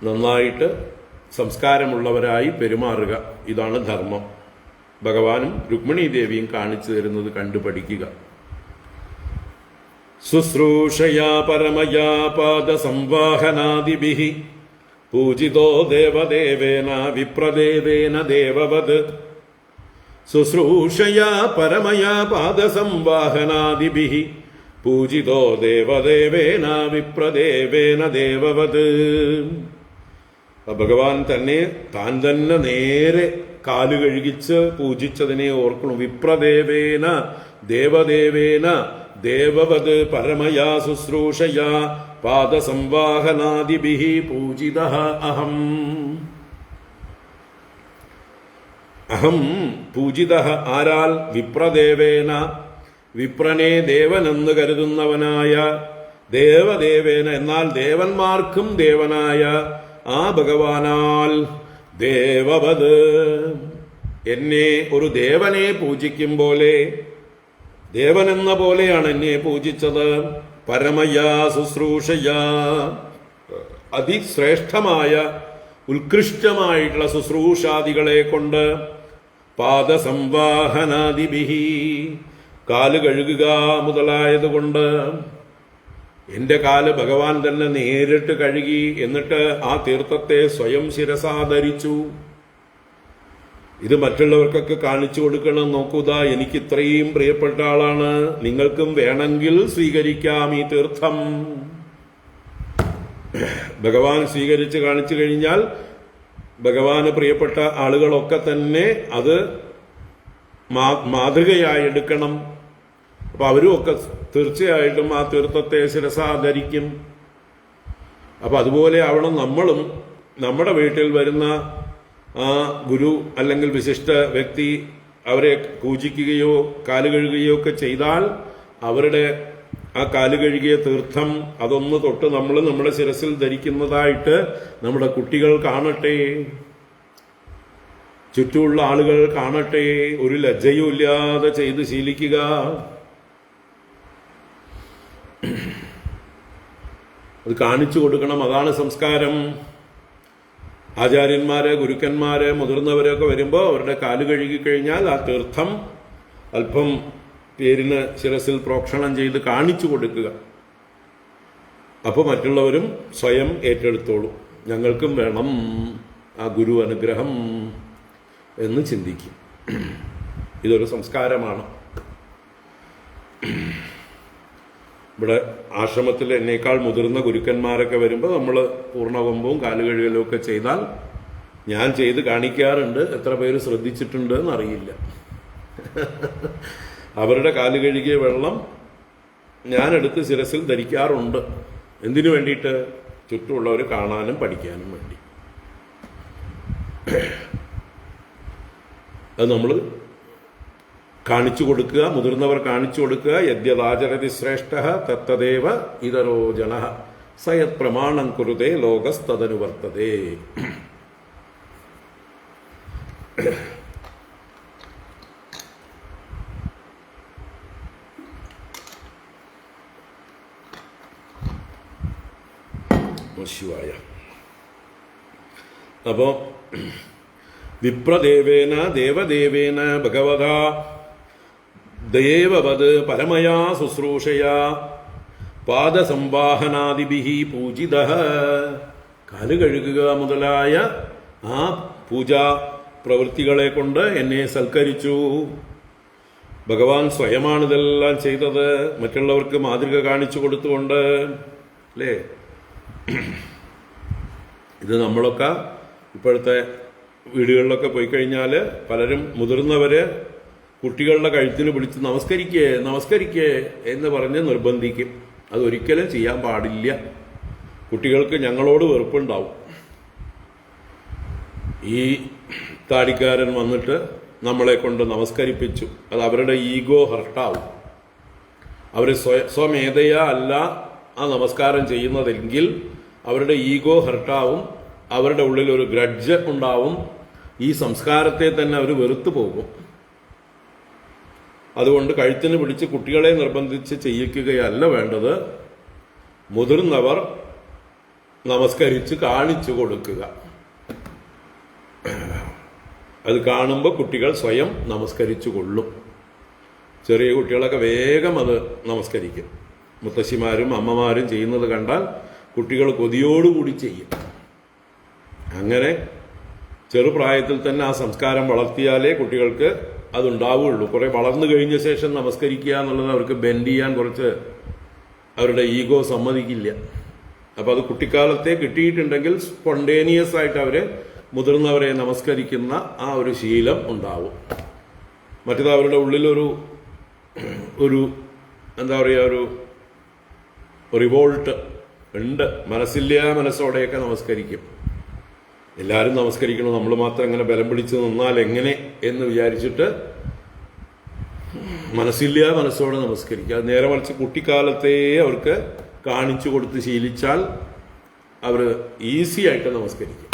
നന്നായിട്ട് സംസ്കാരമുള്ളവരായി പെരുമാറുക. ഇതാണ് ധർമ്മം. ഭഗവാനും രുക്മിണി ദേവിയും കാണിച്ചു തരുന്നത് കണ്ടു പഠിക്കുക. ശുശ്രൂഷയാ പരമയാ പാദ സംവാഹനാദിഭിഃ പൂജിതോ ദേവദേവേന വിപ്രദേവേന ദേവവത്. ശുശ്രൂഷയാ പരമയാ പാദ സംവാഹനാദിഭിഃ പൂജിതോ ദേവദേവേന വിപ്രദേവേന ദേവവത്. ഭഗവാൻ താൻ തന്നെ നേരെ കാല് കഴുകിച്ച് പൂജിച്ചതിനെ ഓർക്കണം. വിപ്രദേവേന ദേവദേവേന ദേവവത് പരമയാ ശുശ്രൂഷയാ പാദസംവാഹനാദിഭിഃ പൂജിതഃ അഹം. അഹം പൂജിതഃ ആരാൽ? വിപ്രദേവേന, വിപ്രനെ ദേവനെന്ന് കരുതുന്നവനായ, ദേവദേവേന എന്നാൽ ദേവന്മാർക്കും ദേവനായ ആ ഭഗവാനാൽ, ദേവവത് എന്നെ ഒരു ദേവനെ പൂജിക്കും പോലെ, ദേവനെന്ന പോലെയാണ് എന്നെ പൂജിച്ചത്. പരമയാ ശുശ്രൂഷയാ അതിശ്രേഷ്ഠമായ ഉത്കൃഷ്ടമായിട്ടുള്ള ശുശ്രൂഷാദികളെ കൊണ്ട്, പാദസംവാഹനാദിഭിഃ കാല് കഴുകുക മുതലായതുകൊണ്ട്, എന്റെ കാല് ഭഗവാൻ തന്നെ നേരിട്ട് കഴുകി. എന്നിട്ട് ആ തീർത്ഥത്തെ സ്വയം ശിരസാധരിച്ചു. ഇത് മറ്റുള്ളവർക്കൊക്കെ കാണിച്ചു കൊടുക്കണം. നോക്കുക, എനിക്ക് ഇത്രയും പ്രിയപ്പെട്ട ആളാണ്, നിങ്ങൾക്കും വേണമെങ്കിൽ സ്വീകരിക്കാം ഈ തീർത്ഥം. ഭഗവാൻ സ്വീകരിച്ച് കാണിച്ചു കഴിഞ്ഞാൽ ഭഗവാന് പ്രിയപ്പെട്ട ആളുകളൊക്കെ തന്നെ അത് മാതൃകയായി എടുക്കണം. അപ്പൊ അവരും ഒക്കെ തീർച്ചയായിട്ടും ആ തീർത്ഥത്തെ ശിരസാധരിക്കും. അപ്പൊ അതുപോലെ ആവണം നമ്മളും. നമ്മുടെ വീട്ടിൽ വരുന്ന ആ ഗുരു അല്ലെങ്കിൽ വിശിഷ്ട വ്യക്തി അവരെ പൂജിക്കുകയോ കാല് കഴുകുകയോ ഒക്കെ ചെയ്താൽ അവരുടെ ആ കാല് കഴുകിയ തീർത്ഥം അതൊന്ന് തൊട്ട് നമ്മൾ നമ്മുടെ ശിരസിൽ ധരിക്കുന്നതായിട്ട് നമ്മുടെ കുട്ടികൾ കാണട്ടെ, ചുറ്റുമുള്ള ആളുകൾ കാണട്ടെ. ഒരു ലജ്ജയും ഇല്ലാതെ ചെയ്ത് ശീലിക്കുക. അത് കാണിച്ചു കൊടുക്കണം. അതാണ് സംസ്കാരം. ആചാര്യന്മാര്, ഗുരുക്കന്മാര്, മുതിർന്നവരൊക്കെ വരുമ്പോൾ അവരുടെ കാല് കഴുകിക്കഴിഞ്ഞാൽ ആ തീർത്ഥം അല്പം പേരിന് ശിരസിൽ പ്രോക്ഷണം ചെയ്ത് കാണിച്ചു കൊടുക്കുക. അപ്പോൾ മറ്റുള്ളവരും സ്വയം ഏറ്റെടുത്തോളും. ഞങ്ങൾക്കും വേണം ആ ഗുരു അനുഗ്രഹം എന്ന് ചിന്തിക്കും. ഇതൊരു സംസ്കാരമാണ്. ഇവിടെ ആശ്രമത്തിൽ എന്നേക്കാൾ മുതിർന്ന ഗുരുക്കന്മാരൊക്കെ വരുമ്പോൾ നമ്മൾ പൂർണ്ണകുംഭവും കാലുകഴുകലും ഒക്കെ ചെയ്താൽ ഞാൻ ചെയ്ത് കാണിക്കാറുണ്ട്. എത്ര പേര് ശ്രദ്ധിച്ചിട്ടുണ്ട് എന്നറിയില്ല. അവരുടെ കാല് കഴുകിയ വെള്ളം ഞാനെടുത്ത് ശിരസിൽ ധരിക്കാറുണ്ട്. എന്തിനു വേണ്ടിയിട്ട്? ചുറ്റുമുള്ളവർ കാണാനും പഠിക്കാനും വേണ്ടി. അത് നമ്മൾ കാണിച്ചു കൊടുക്കുക, മുതിർന്നവർ കാണിച്ചു കൊടുക്കുക. യദ്യദാചരതി ശ്രേഷ്ഠ തത്തദേവ ഇതരോ ജനഃ സയത് പ്രമാണം കുരുതേ ലോകസ്തദനുവർത്തതേ. ശിവായ. അപ്പോ വിപ്രദേവേന ദേവദേവേന ഭഗവതാ ദേവവത് പരമയാ ശുശ്രൂഷയാ പാദസംവാഹനാദിഭിഹി പൂജിതഃ, കാല് കഴുകുക മുതലായ ആ പൂജാ പ്രവൃത്തികളെ കൊണ്ട് എന്നെ സൽക്കരിച്ചു. ഭഗവാൻ സ്വയമാണിതെല്ലാം ചെയ്തത്, മറ്റുള്ളവർക്ക് മാതൃക കാണിച്ചു കൊടുത്തുകൊണ്ട്. അല്ലേ? ഇത് നമ്മളൊക്കെ ഇപ്പോഴത്തെ വീടുകളിലൊക്കെ പോയി കഴിഞ്ഞാൽ പലരും മുതിർന്നവര് കുട്ടികളുടെ കഴുത്തിന് പിടിച്ച് നമസ്കരിക്കേ എന്ന് പറഞ്ഞ് നിർബന്ധിക്കും. അതൊരിക്കലും ചെയ്യാൻ പാടില്ല. കുട്ടികൾക്ക് ഞങ്ങളോട് വെറുപ്പുണ്ടാവും. ഈ താടിക്കാരൻ വന്നിട്ട് നമ്മളെ കൊണ്ട് നമസ്കരിപ്പിച്ചു, അത് അവരുടെ ഈഗോ ഹർട്ടാവും. അവർ സ്വമേധയാ അല്ല ആ നമസ്കാരം ചെയ്യുന്നതെങ്കിൽ അവരുടെ ഈഗോ ഹർട്ടാവും, അവരുടെ ഉള്ളിൽ ഒരു ഗ്രഡ്ജ് ഉണ്ടാവും. ഈ സംസ്കാരത്തെ തന്നെ അവർ വെറുത്തു പോകും. അതുകൊണ്ട് കഴുത്തിന് പിടിച്ച് കുട്ടികളെ നിർബന്ധിച്ച് ചെയ്യിക്കുകയല്ല വേണ്ടത്. മുതിർന്നവർ നമസ്കരിച്ച് കാണിച്ചു കൊടുക്കുക. അത് കാണുമ്പോൾ കുട്ടികൾ സ്വയം നമസ്കരിച്ചു കൊള്ളും. ചെറിയ കുട്ടികളൊക്കെ വേഗം അത് നമസ്കരിക്കും. മുത്തശ്ശിമാരും അമ്മമാരും ചെയ്യുന്നത് കണ്ടാൽ കുട്ടികൾ കൊതിയോടുകൂടി ചെയ്യും. അങ്ങനെ ചെറുപ്രായത്തിൽ തന്നെ ആ സംസ്കാരം വളർത്തിയാലേ കുട്ടികൾക്ക് അതുണ്ടാവുകയുള്ളൂ. കുറെ വളർന്നു കഴിഞ്ഞ ശേഷം നമസ്കരിക്കുക എന്നുള്ളത് അവർക്ക് ബെൻഡ് ചെയ്യാൻ കുറച്ച് അവരുടെ ഈഗോ സമ്മതിക്കില്ല. അപ്പൊ അത് കുട്ടിക്കാലത്തെ കിട്ടിയിട്ടുണ്ടെങ്കിൽ സ്പോണ്ടേനിയസ് ആയിട്ട് അവര് മുതിർന്നവരെ നമസ്കരിക്കുന്ന ആ ഒരു ശീലം ഉണ്ടാവും. മറ്റേത് അവരുടെ ഉള്ളിലൊരു എന്താ പറയുക, ഒരു റിവോൾട്ട് ഉണ്ട്. മനസ്സോടെയൊക്കെ നമസ്കരിക്കും. എല്ലാവരും നമസ്കരിക്കണം, നമ്മൾ മാത്രം അങ്ങനെ ബലം പിടിച്ച് നിന്നാൽ എങ്ങനെ എന്ന് വിചാരിച്ചിട്ട് മനസ്സോടെ നമസ്കരിക്കുക. നേരെ മറിച്ച് കുട്ടിക്കാലത്തെ അവർക്ക് കാണിച്ചു കൊടുത്ത് ശീലിച്ചാൽ അവർ ഈസി ആയിട്ട് നമസ്കരിക്കും.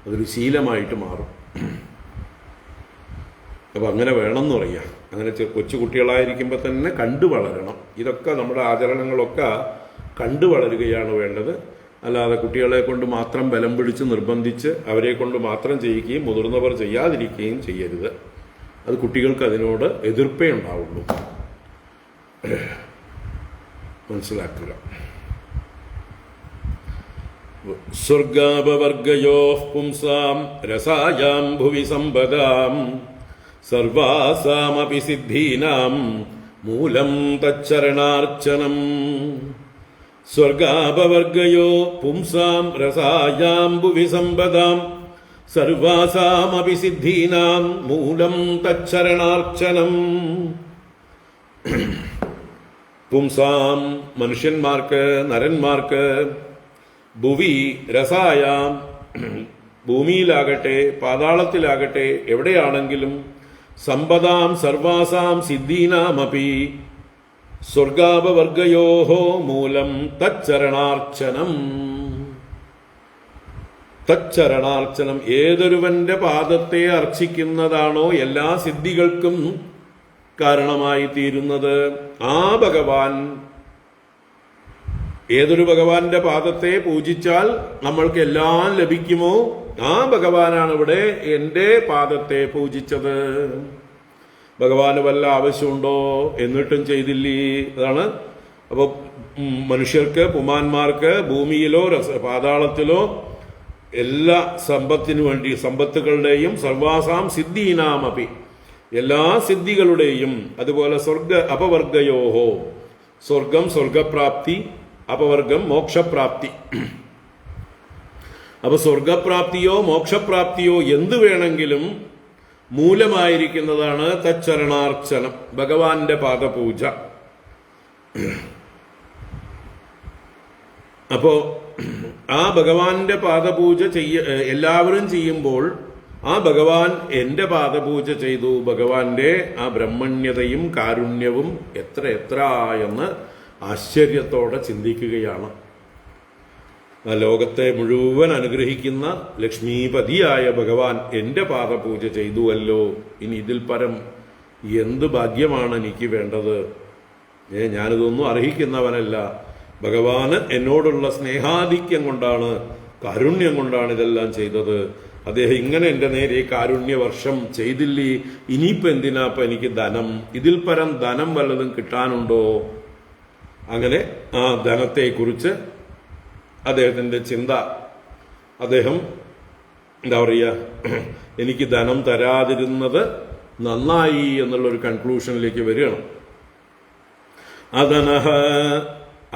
അതൊരു ശീലമായിട്ട് മാറും. അപ്പൊ അങ്ങനെ വേണമെന്ന് പറയാം. അങ്ങനെ കൊച്ചു കുട്ടികളായിരിക്കുമ്പോൾ തന്നെ കണ്ടു വളരണം. ഇതൊക്കെ നമ്മുടെ ആചരണങ്ങളൊക്കെ കണ്ടു വളരുകയാണ് വേണ്ടത്. അല്ലാതെ കുട്ടികളെ കൊണ്ട് മാത്രം ബലം പിടിച്ച് നിർബന്ധിച്ച് അവരെ കൊണ്ട് മാത്രം ചെയ്യിക്കുകയും മുതിർന്നവർ ചെയ്യാതിരിക്കുകയും ചെയ്യരുത്. അത് കുട്ടികൾക്ക് അതിനോട് എതിർപ്പേ ഉണ്ടാവുള്ളൂ. മനസ്സിലാക്കുക. സ്വർഗാപവർഗയോഃ പുംസാം രസായാം ഭുവി സമ്പദാം സർവാസാമപി സിദ്ധീനാം മൂലം തച്ചരണാർച്ചനം. സ്വർഗാപവർഗയോ പുംസാം രസായാം ഭുവി സമ്പദാം സർവാസാമപി സിദ്ധീനാം മൂലം തച്ചരണാർച്ചനം. പുംസാം മനുഷ്യന്മാർക്ക്, നരന്മാർക്ക്, ഭുവി രസായാം ഭൂമിയിലാകട്ടെ പാതാളത്തിലാകട്ടെ എവിടെയാണെങ്കിലും, സമ്പദാം സർവാസാം സിദ്ധീനാമപി സ്വർഗാപവർഗയോഹോ മൂലം തച്ചരണാർച്ചനം. തച്ചരണാർച്ചനം, ഏതൊരുവന്റെ പാദത്തെ അർച്ചിക്കുന്നതാണോ എല്ലാ സിദ്ധികൾക്കും കാരണമായി തീരുന്നത് ആ ഭഗവാൻ. ഏതൊരു ഭഗവാന്റെ പാദത്തെ പൂജിച്ചാൽ നമ്മൾക്ക് എല്ലാം ലഭിക്കുമോ ആ ഭഗവാനാണ് ഇവിടെ എന്റെ പാദത്തെ പൂജിച്ചത്. ഭഗവാന് വല്ല ആവശ്യമുണ്ടോ എന്നിട്ടും ചെയ്തില്ലേ? അതാണ്. അപ്പൊ മനുഷ്യർക്ക്, പുമാന്മാർക്ക് ഭൂമിയിലോ പാതാളത്തിലോ എല്ലാ സമ്പത്തിനു വേണ്ടി, സമ്പത്തുകളുടെയും സർവാസാം സിദ്ധീനാമപി എല്ലാ സിദ്ധികളുടെയും, അതുപോലെ സ്വർഗ അപവർഗയോഹോ, സ്വർഗം സ്വർഗപ്രാപ്തി, അപവർഗം മോക്ഷപ്രാപ്തി. അപ്പൊ സ്വർഗപ്രാപ്തിയോ മോക്ഷപ്രാപ്തിയോ എന്തു വേണമെങ്കിലും മൂലമായിരിക്കുന്നതാണ് തച്ചരണാർച്ചനം, ഭഗവാന്റെ പാദപൂജ. അപ്പോ ആ ഭഗവാന്റെ പാദപൂജ എല്ലാവരും ചെയ്യുമ്പോൾ ആ ഭഗവാൻ എന്റെ പാദപൂജ ചെയ്തു. ഭഗവാന്റെ ആ ബ്രഹ്മണ്യതയും കാരുണ്യവും എത്ര എന്ന് ആശ്ചര്യത്തോടെ ചിന്തിക്കുകയാണ്. ആ ലോകത്തെ മുഴുവൻ അനുഗ്രഹിക്കുന്ന ലക്ഷ്മീപതിയായ ഭഗവാൻ എന്റെ പാദപൂജ ചെയ്തുവല്ലോ. ഇനി ഇതിൽ പരം എന്ത് ഭാഗ്യമാണ് എനിക്ക് വേണ്ടത്? ഞാനിതൊന്നും അർഹിക്കുന്നവനല്ല. ഭഗവാന് എന്നോടുള്ള സ്നേഹാധിക്യം കൊണ്ടാണ്, കാരുണ്യം കൊണ്ടാണ് ഇതെല്ലാം ചെയ്തത്. അദ്ദേഹം ഇങ്ങനെ എന്റെ നേരെ കാരുണ്യവർഷം ചെയ്തില്ലേ, ഇനിയിപ്പോ എന്തിനാപ്പ എനിക്ക് ധനം? ഇതിൽ പരം ധനം വല്ലതും കിട്ടാനുണ്ടോ? അങ്ങനെ ആ ധനത്തെക്കുറിച്ച് അദ്ദേഹത്തിൻ്റെ ചിന്ത, അദ്ദേഹം എന്താ പറയുക, എനിക്ക് ധനം തരാതിരുന്നത് നന്നായി എന്നുള്ളൊരു കൺക്ലൂഷനിലേക്ക് വരികയാണ്.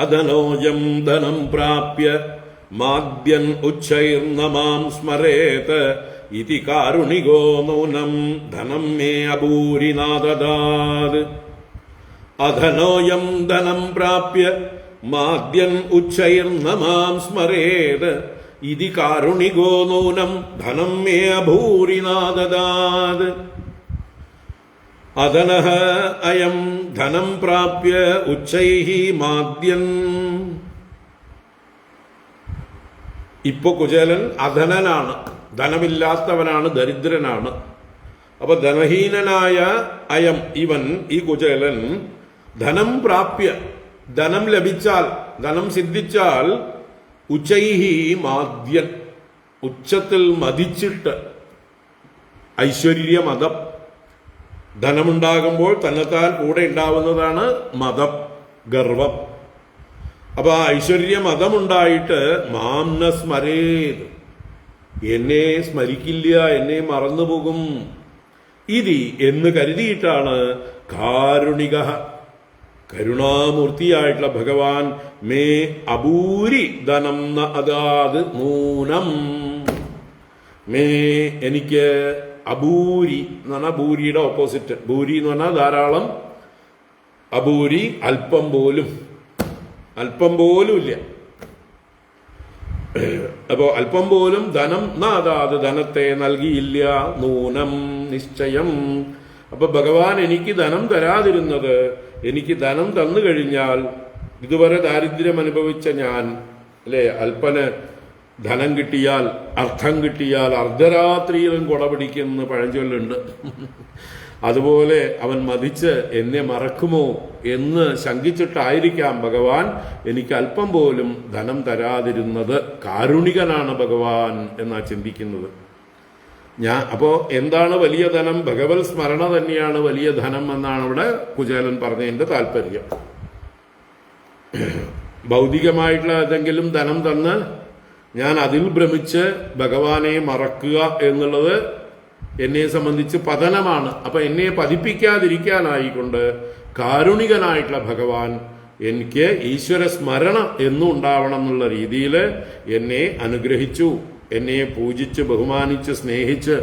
അധനോയം ധനം പ്രാപ്യ മാദ്യൻ ഉച്ചൈർന മാം സ്മരേത് ഇതി കാരുണികോ നൂനം ധനം മേ അഭൂരിനാദദാത്. അധനോയം ധനം പ്രാപ്യ മാദ്യൻ ഉച്ചൈർന മാം സ്മരേത് ഇതി കാരുണികോ നൂനം ധനം മേ അഭൂരിനാദദാത്. അധനഃ അയം ധനം പ്രാപ്യ ഉച്ചൈഃ മാദ്യൻ. ഇപ്പൊ കുചേലൻ അധനനാണ്, ധനമില്ലാത്തവനാണ്, ദരിദ്രനാണ്. അപ്പൊ ധനഹീനനായ അയം ഇവൻ, ഈ കുചേലൻ, ധനം പ്രാപ്യ, ധനം ലഭിച്ചാൽ, ധനം സിദ്ധിച്ചാൽ, ഉച്ചൈഹി മാദ്യൻ, ഉച്ചത്തിൽ മതിച്ചിട്ട്, ഐശ്വര്യമതം, ധനമുണ്ടാകുമ്പോൾ തന്നെത്താൻ കൂടെ ഉണ്ടാവുന്നതാണ് മതം, ഗർവം. അപ്പൊ ആ ഐശ്വര്യമതമുണ്ടായിട്ട് മാം ന സ്മരേത്, എന്നെ സ്മരിക്കില്ല, എന്നെ മറന്നുപോകും. ഇതി എന്ന് കരുതിയിട്ടാണ് കാരുണിക, കരുണാമൂർത്തിയായിട്ടുള്ള ഭഗവാൻ മേ അഭൂരി ധനം ന അദാത് നൂനം, മേ എനിക്ക് അഭൂരി എന്ന് പറഞ്ഞാൽ ഭൂരിയുടെ ഓപ്പോസിറ്റ്, ഭൂരി എന്ന് പറഞ്ഞാൽ ധാരാളം, അഭൂരി അല്പം പോലും, അല്പം പോലും ഇല്ല. അപ്പോ അല്പം പോലും ധനം നാദാത്, ധനത്തെ നൽകിയില്ല, നൂനം നിശ്ചയം. അപ്പൊ ഭഗവാൻ എനിക്ക് ധനം തരാതിരുന്നത്, എനിക്ക് ധനം തന്നു കഴിഞ്ഞാൽ, ഇതുവരെ ദാരിദ്ര്യം അനുഭവിച്ച ഞാൻ, അല്ലെ, അല്പന് ധനം കിട്ടിയാൽ, അർത്ഥം കിട്ടിയാൽ അർദ്ധരാത്രിയിലും കുട പിടിക്കുന്ന പഴഞ്ചൊല്ലുണ്ട്. അതുപോലെ അവൻ മതിച്ച് എന്നെ മറക്കുമോ എന്ന് ശങ്കിച്ചിട്ടായിരിക്കാം ഭഗവാൻ എനിക്ക് അല്പം പോലും ധനം തരാതിരുന്നത്. കാരുണികനാണ് ഭഗവാൻ എന്നാ ചിന്തിക്കുന്നത്. അപ്പോ എന്താണ് വലിയ ധനം? ഭഗവത് സ്മരണ തന്നെയാണ് വലിയ ധനം എന്നാണ് ഇവിടെ കുചേലൻ പറഞ്ഞതിന്റെ താല്പര്യം. ഭൗതികമായിട്ടുള്ള ഏതെങ്കിലും ധനം തന്ന് ഞാൻ അതിൽ ഭ്രമിച്ച് ഭഗവാനെ മറക്കുക എന്നുള്ളത് എന്നെ സംബന്ധിച്ച് പതനമാണ്. അപ്പൊ എന്നെ പതിപ്പിക്കാതിരിക്കാനായിക്കൊണ്ട് കാരുണികനായിട്ടുള്ള ഭഗവാൻ എനിക്ക് ഈശ്വര സ്മരണ എന്നും ഉണ്ടാവണം എന്നുള്ള രീതിയിൽ എന്നെ അനുഗ്രഹിച്ചു, എന്നെ പൂജിച്ച് ബഹുമാനിച്ച് സ്നേഹിച്ച്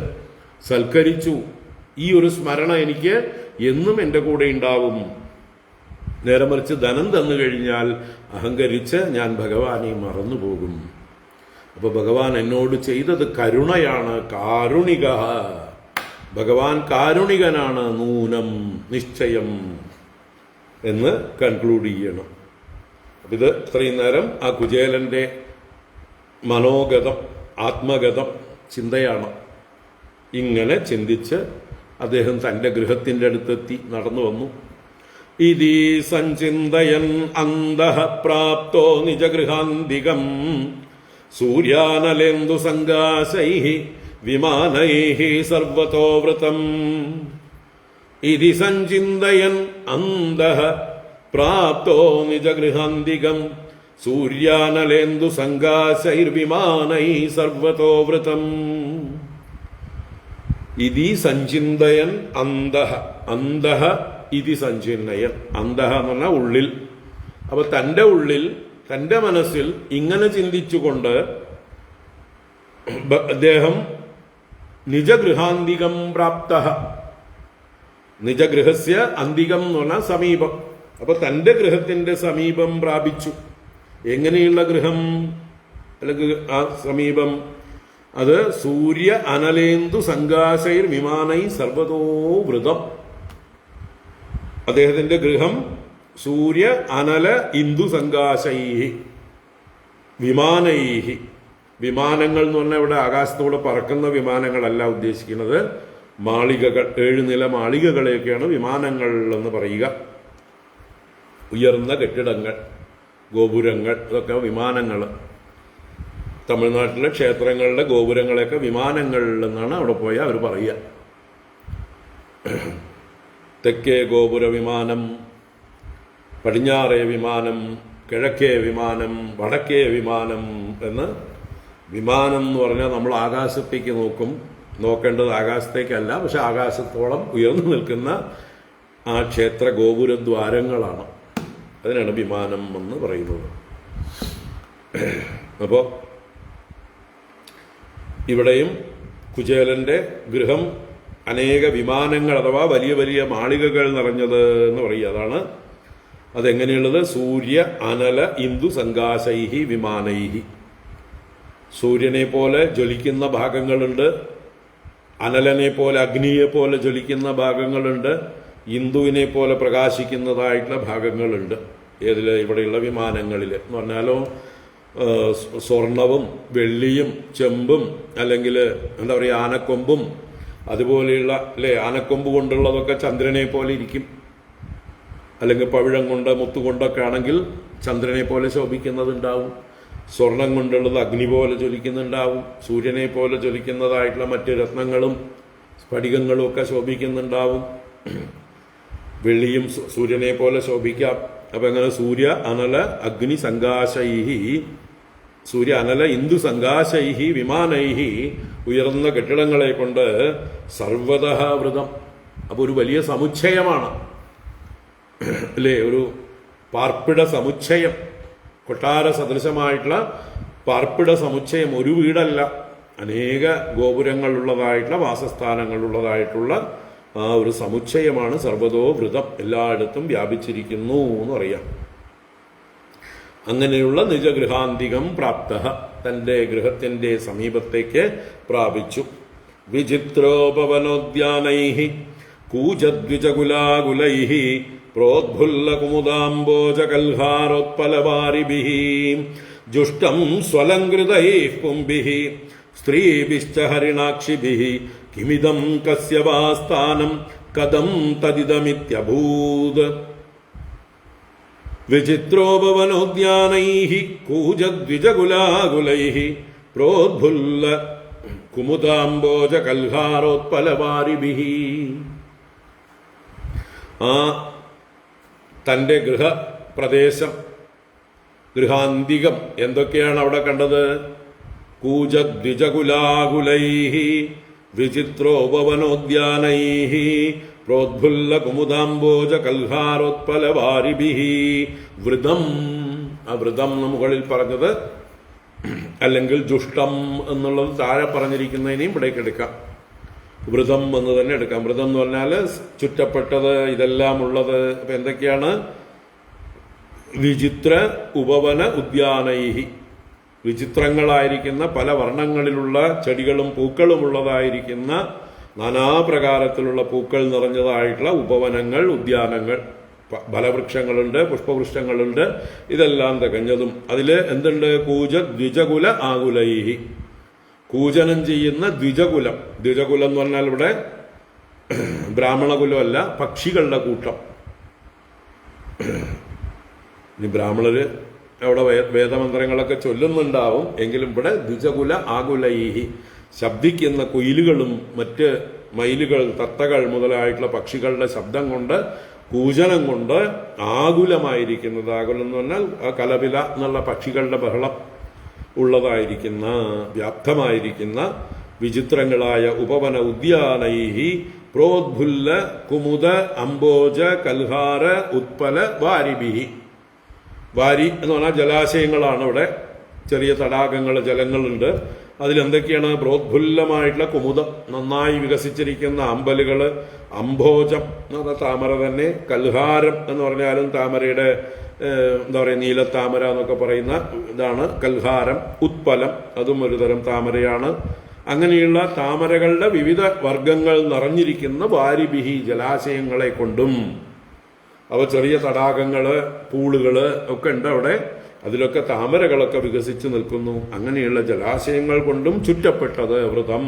സൽക്കരിച്ചു. ഈ ഒരു സ്മരണ എനിക്ക് എന്നും എൻ്റെ കൂടെ ഉണ്ടാവും. നേരെ മറിച്ച് ധനം തന്നു കഴിഞ്ഞാൽ അഹങ്കരിച്ച് ഞാൻ ഭഗവാനെ മറന്നുപോകും. അപ്പൊ ഭഗവാൻ എന്നോട് ചെയ്തത് കരുണയാണ്. കാരുണിക, ഭഗവാൻ കാരുണികനാണ്. നൂനം നിശ്ചയം എന്ന് കൺക്ലൂഡ് ചെയ്യണം. ഇത് ഇത്രയും നേരം ആ കുചേലന്റെ മനോഗതം, ആത്മഗതം ചിന്തയാണ്. ഇങ്ങനെ ചിന്തിച്ച് അദ്ദേഹം തന്റെ ഗൃഹത്തിന്റെ അടുത്തെത്തി നടന്നു വന്നു. ഇതി സഞ്ചിന്തയൻ അന്തഃ പ്രാപ്തോ നിജഗൃഹാന്തികം സൂര്യാനലേന്ദു സംകാശൈഃ വിമാനൈഃ സർവതോ വൃതം. ഇതി സഞ്ചിന്തയൻ അന്തഃ പ്രാപ്തോ നിജഗൃഹാന്തികം സൂര്യാനലേന്ദു സംകാശൈർവിമാനൈഃ സർവതോ വൃതം. ഇതി സഞ്ചിന്തയൻ അന്തഃ, അന്തഃ ഇതി സഞ്ചിന്തയൻ, അന്തഃ എന്ന് പറഞ്ഞാൽ ഉള്ളിൽ. അപ്പൊ തന്റെ ഉള്ളിൽ, തന്റെ മനസ്സിൽ ഇങ്ങനെ ചിന്തിച്ചുകൊണ്ട് അദ്ദേഹം നിജഗൃഹാന്തികം പ്രാപ്ത, നിജഗൃഹസ്യ അന്തികം എന്ന് പറഞ്ഞാൽ സമീപം. അപ്പൊ തന്റെ ഗൃഹത്തിന്റെ സമീപം പ്രാപിച്ചു. എങ്ങനെയുള്ള ഗൃഹം അല്ലെങ്കിൽ ആ സമീപം? അത് സൂര്യ അനലേന്ദു സംകാശൈർ വിമാനൈ സർവതോ വൃതം. അദ്ദേഹത്തിന്റെ ഗൃഹം സൂര്യ അനല ഇന്ദു സംകാശൈഹി വിമാനൈഹി. വിമാനങ്ങൾ എന്ന് പറഞ്ഞാൽ ഇവിടെ ആകാശത്തോടെ പറക്കുന്ന വിമാനങ്ങളല്ല ഉദ്ദേശിക്കുന്നത്, മാളികകൾ, 7 നില മാളികകളെയൊക്കെയാണ് വിമാനങ്ങൾ എന്ന് പറയുക. ഉയർന്ന കെട്ടിടങ്ങൾ, ഗോപുരങ്ങൾ, ഇതൊക്കെ വിമാനങ്ങൾ. തമിഴ്നാട്ടിലെ ക്ഷേത്രങ്ങളുടെ ഗോപുരങ്ങളെയൊക്കെ വിമാനങ്ങൾ എന്നാണ് അവിടെ പോയാൽ അവർ പറയുക. തെക്കേ ഗോപുര വിമാനം, പടിഞ്ഞാറേ വിമാനം, കിഴക്കേ വിമാനം, വടക്കേ വിമാനം എന്ന്. വിമാനം എന്ന് പറഞ്ഞാൽ നമ്മൾ ആകാശത്തേക്ക് നോക്കേണ്ടത് ആകാശത്തേക്കല്ല, പക്ഷെ ആകാശത്തോളം ഉയർന്നു നിൽക്കുന്ന ആ ക്ഷേത്ര ഗോപുരദ്വാരങ്ങളാണ്. അതിനാണ് വിമാനം എന്ന് പറയുന്നത്. അപ്പോൾ ഇവിടെയും കുചേലന്റെ ഗൃഹം അനേക വിമാനങ്ങൾ അഥവാ വലിയ വലിയ മാളികകൾ നിറഞ്ഞത് എന്ന് പറയുക. അതാണ് അതെങ്ങനെയുള്ളത്? സൂര്യ അനല ഇന്ദു സംകാശൈഹി വിമാനൈഹി. സൂര്യനെ പോലെ ജ്വലിക്കുന്ന ഭാഗങ്ങളുണ്ട്, അനലനെ പോലെ അഗ്നിയെ പോലെ ജ്വലിക്കുന്ന ഭാഗങ്ങളുണ്ട്, ഇന്ദുവിനെ പോലെ പ്രകാശിക്കുന്നതായിട്ടുള്ള ഭാഗങ്ങളുണ്ട്. ഏതിൽ? ഇവിടെയുള്ള വിമാനങ്ങളിൽ എന്ന് പറഞ്ഞാലോ സ്വർണവും വെള്ളിയും ചെമ്പും, അല്ലെങ്കിൽ എന്താ പറയുക, ആനക്കൊമ്പും അതുപോലെയുള്ള ആനക്കൊമ്പ് കൊണ്ടുള്ളതൊക്കെ ചന്ദ്രനെ പോലെ ഇരിക്കും. അല്ലെങ്കിൽ പവിഴം കൊണ്ട് മുത്തുകൊണ്ടൊക്കെ ആണെങ്കിൽ ചന്ദ്രനെ പോലെ ശോഭിക്കുന്നതുണ്ടാവും. സ്വർണം കൊണ്ടുള്ളത് അഗ്നി പോലെ ജ്വലിക്കുന്നുണ്ടാവും. സൂര്യനെ പോലെ ജ്വലിക്കുന്നതായിട്ടുള്ള മറ്റ് രത്നങ്ങളും സ്ഫടികങ്ങളും ഒക്കെ ശോഭിക്കുന്നുണ്ടാവും. വെള്ളിയും സൂര്യനെ പോലെ ശോഭിക്കാം. അപ്പൊ എങ്ങനെ? സൂര്യ അനല അഗ്നി സംകാശൈഹി, സൂര്യ അനല ഇന്ദു സംകാശൈഹി വിമാനൈഹി, ഉയർന്ന കെട്ടിടങ്ങളെ കൊണ്ട് സർവതഃ വൃതം. അപ്പൊ ഒരു വലിയ സമുച്ചയമാണ് അല്ലേ? ഒരു പാർപ്പിട സമുച്ചയം, കൊട്ടാര സദൃശമായിട്ടുള്ള പാർപ്പിട സമുച്ചയം. ഒരു വീടല്ല, അനേക ഗോപുരങ്ങളുള്ളതായിട്ടുള്ള വാസസ്ഥാനങ്ങളുള്ളതായിട്ടുള്ള ആ ഒരു സമുച്ചയമാണ് സർവതോ വൃതം, എല്ലായിടത്തും വ്യാപിച്ചിരിക്കുന്നു എന്ന് പറയാം. അങ്ങനെയുള്ള നിജഗൃഹാന്തികം പ്രാപ്ത, തന്റെ ഗൃഹത്തിന്റെ സമീപത്തേക്ക് പ്രാപിച്ചു. വിചിത്രോപവനോദ്യാനൈഹി കൂജദ്വിജകുലാകുലൈഹി പ്രോദ്ഭുല്ല കുമുദാംബോജകൽഹാരോത്പലവാരിഭിഃ ജുഷ്ടം സ്വലങ്കൃതൈഃ പുംഭിഃ സ്ത്രീഭിശ്ച ഹരിണാക്ഷിഭിഃ കിമിദം കസ്യ വാ സ്ഥാനം കദം തദിദമിത്യഭൂത്. വിചിത്രോപവനോദ്യാനൈഃ കൂജദ്വിജകുലാകുലൈഃ പ്രോദ്ഭുല്ല കുമുദാംബോജകൽഹാരോത്പലവാരിഭിഃ. ആ തൻ്റെ ഗൃഹപ്രദേശം, ഗൃഹാന്തികം എന്തൊക്കെയാണ് അവിടെ കണ്ടത്? കൂജദ്വിജകുലാകുലൈഃ വിചിത്രോപവനോദ്യാനൈഃ പ്രോദ്ഭുല്ല കുമുദാംബോജകൽഹാരോത്പലവാരിഭിഃ വൃതം. ആ വൃതം മുകളിൽ പറഞ്ഞത്, അല്ലെങ്കിൽ ജുഷ്ടം എന്നുള്ളത് താഴെ പറഞ്ഞിരിക്കുന്നതിനെയും ഇവിടേക്ക് എടുക്കാം. വൃതം എന്ന് തന്നെ എടുക്കാം. വൃതം എന്ന് പറഞ്ഞാൽ ചുറ്റപ്പെട്ടത്, ഇതെല്ലാം ഉള്ളത്. അപ്പൊ എന്തൊക്കെയാണ്? വിചിത്ര ഉപവന ഉദ്യാനൈഹി, വിചിത്രങ്ങളായിരിക്കുന്ന പല വർണ്ണങ്ങളിലുള്ള ചെടികളും പൂക്കളും ഉള്ളതായിരിക്കുന്ന നാനാപ്രകാരത്തിലുള്ള പൂക്കൾ നിറഞ്ഞതായിട്ടുള്ള ഉപവനങ്ങൾ, ഉദ്യാനങ്ങൾ. ഫലവൃക്ഷങ്ങളുണ്ട്, പുഷ്പവൃക്ഷങ്ങളുണ്ട്, ഇതെല്ലാം തികഞ്ഞതും. അതില് എന്തുണ്ട്? കൂജ ദ്വിജകുല ആകുലൈഹി, കൂജനം ചെയ്യുന്ന ദ്വിജകുലം. ദ്വിജകുലം എന്ന് പറഞ്ഞാൽ ഇവിടെ ബ്രാഹ്മണകുലമല്ല, പക്ഷികളുടെ കൂട്ടം. ഇനി ബ്രാഹ്മണര് അവിടെ വേദമന്ത്രങ്ങളൊക്കെ ചൊല്ലുന്നുണ്ടാവും, എങ്കിലും ഇവിടെ ദ്വിജകുല ആകുലൈഹി, ശബ്ദിക്കുന്ന കുയിലുകളും മറ്റ് മയിലുകൾ, തത്തകൾ മുതലായിട്ടുള്ള പക്ഷികളുടെ ശബ്ദം കൊണ്ട്, കൂജനം കൊണ്ട് ആകുലമായിരിക്കുന്നത്. ആകുലം എന്ന് പറഞ്ഞാൽ ആ കലപില എന്നുള്ള പക്ഷികളുടെ ബഹളം ഉള്ളതായിരിക്കുന്ന, വ്യാപ്തമായിരിക്കുന്ന വിചിത്രങ്ങളായ ഉപവന ഉദ്യാനൈഹി പ്രോദ്ഭുല്ല കുമുദ അംബോജ കൽഹാര ഉത്പല വാരിഭിഹി. വാരി എന്ന് പറഞ്ഞാൽ ജലാശയങ്ങളാണ്. ഇവിടെ ചെറിയ തടാകങ്ങൾ, ജലങ്ങളുണ്ട്. അതിലെന്തൊക്കെയാണ്? പ്രോദ്ഭുല്ലമായിട്ടുള്ള കുമുദം, നന്നായി വികസിച്ചിരിക്കുന്ന അമ്പലുകള്. അംബോജം എന്ന് പറഞ്ഞാൽ താമര തന്നെ. കൽഹാരം എന്ന് പറഞ്ഞാലും താമരയുടെ എന്താ പറയുക, നീലത്താമര എന്നൊക്കെ പറയുന്ന ഇതാണ് കൽഹാരം. ഉത്പലം, അതും ഒരു തരം താമരയാണ്. അങ്ങനെയുള്ള താമരകളുടെ വിവിധ വർഗങ്ങൾ നിറഞ്ഞിരിക്കുന്ന വാരിഭിഹി, ജലാശയങ്ങളെ കൊണ്ടും. അവ ചെറിയ തടാകങ്ങള്, പൂളുകള് ഒക്കെ ഉണ്ട് അവിടെ. അതിലൊക്കെ താമരകളൊക്കെ വികസിച്ചു നിൽക്കുന്നു. അങ്ങനെയുള്ള ജലാശയങ്ങൾ കൊണ്ടും ചുറ്റപ്പെട്ടത് വൃതം.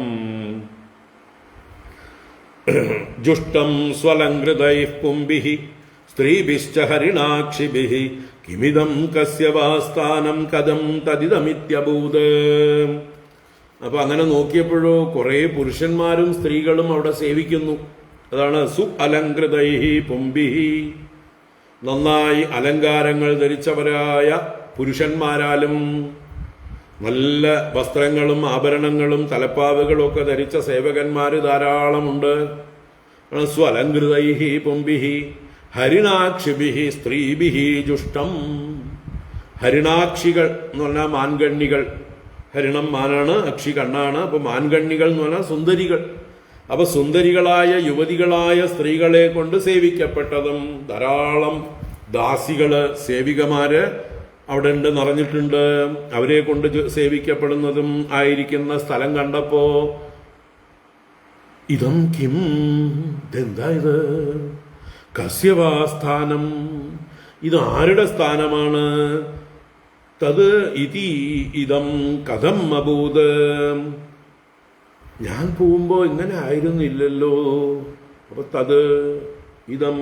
ജുഷ്ടം സ്വലങ്കൃതൈഃ പുംഭിഃ സ്ത്രീഭിശ്ച ഹരിണാക്ഷിഭിഃ കിമിദം കസ്യ വാ സ്ഥാനം കദം തദിദമിത്യഭൂത്. അപ്പൊ അങ്ങനെ നോക്കിയപ്പോഴോ കുറെ പുരുഷന്മാരും സ്ത്രീകളും അവിടെ സേവിക്കുന്നു. അതാണ് സു അലങ്കൃതൈഃ പുംഭിഃ, നന്നായി അലങ്കാരങ്ങൾ ധരിച്ചവരായ പുരുഷന്മാരാലും നല്ല വസ്ത്രങ്ങളും ആഭരണങ്ങളും തലപ്പാവുകളും ഒക്കെ ധരിച്ച സേവകന്മാര് ധാരാളമുണ്ട്. സ്വലങ്കൃതൈഹി പുംഭിഹി ഹരിണാക്ഷിഭിഹി സ്ത്രീഭിഹി ജുഷ്ടം. ഹരിണാക്ഷികൾ എന്ന് പറഞ്ഞാൽ മാൻകണ്ണികൾ. ഹരിണം മാനാണ്, അക്ഷി കണ്ണാണ്. അപ്പൊ മാൻകണ്ണികൾ എന്ന് പറഞ്ഞാൽ സുന്ദരികൾ. അപ്പൊ സുന്ദരികളായ യുവതികളായ സ്ത്രീകളെ കൊണ്ട് സേവിക്കപ്പെട്ടതും ധാരാളം ദാസികള് സേവികമാര് അവിടെ ഉണ്ട്, നിറഞ്ഞിട്ടുണ്ട്. അവരെ കൊണ്ട് സേവിക്കപ്പെടുന്നതും ആയിരിക്കുന്ന സ്ഥലം കണ്ടപ്പോ ഇതം കിം, ഇതെന്താ ഇത്? കസ്യവാ സ്ഥാനം, ഇത് ആരുടെ സ്ഥാനമാണ്? തത് ഇതി ഇതം കഥം അഭൂത്, ഞാൻ പോകുമ്പോ ഇങ്ങനെ ആയിരുന്നില്ലല്ലോ. അപ്പൊ തത് ഇതം,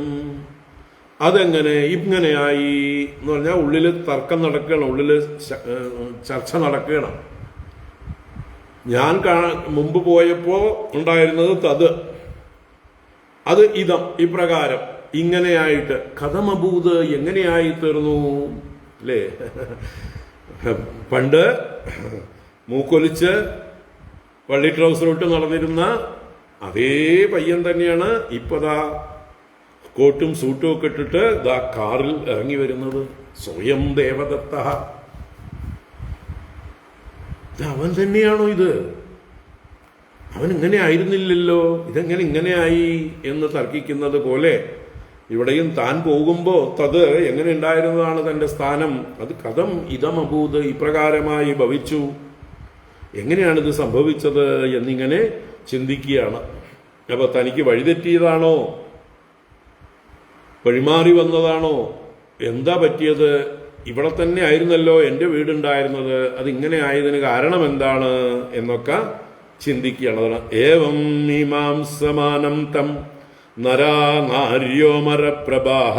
അതെങ്ങനെ ഇങ്ങനെയായി എന്ന് പറഞ്ഞാൽ ഉള്ളില് തർക്കം നടക്കണം, ഉള്ളില് ചർച്ച നടക്കണം. ഞാൻ മുമ്പ് പോയപ്പോ ഉണ്ടായിരുന്നത് തത്, അത് ഇതം ഇപ്രകാരം ഇങ്ങനെയായിട്ട് കഥമഭൂത് എങ്ങനെയായി തീർന്നു അല്ലേ? പണ്ട് മൂക്കൊലിച്ച് വള്ളി ട്രൗസറിട്ട് നടന്നിരുന്ന അതേ പയ്യൻ തന്നെയാണ് ഇപ്പതാ കോട്ടും സൂട്ടും ഒക്കെ ഇട്ടിട്ട് ദാ കാറിൽ ഇറങ്ങി വരുന്നത്. സ്വയം ദേവദത്ത, അവൻ തന്നെയാണോ ഇത്? അവൻ ഇങ്ങനെ ആയിരുന്നില്ലല്ലോ, ഇതെങ്ങനെ ഇങ്ങനെയായി എന്ന് തർക്കിക്കുന്നത് പോലെ ഇവിടെയും താൻ പോകുമ്പോ തത് എങ്ങനെ ഉണ്ടായിരുന്നതാണ് തന്റെ സ്ഥാനം, അത് കഥം ഇതമഭൂത് ഇപ്രകാരമായി ഭവിച്ചു, എങ്ങനെയാണിത് സംഭവിച്ചത് എന്നിങ്ങനെ ചിന്തിക്കുകയാണ്. അപ്പൊ തനിക്ക് വഴിതെറ്റിയതാണോ, വഴിമാറി വന്നതാണോ, എന്താ പറ്റിയത്? ഇവിടെ തന്നെ ആയിരുന്നല്ലോ എൻ്റെ വീടുണ്ടായിരുന്നത്, അതിങ്ങനെ ആയതിന് കാരണം എന്താണ് എന്നൊക്കെ ചിന്തിക്കുകയാണ്. അതാണ് ഏവം മീമാംസമാനം തം നരാ നാര്യോമരപ്രഭാഹ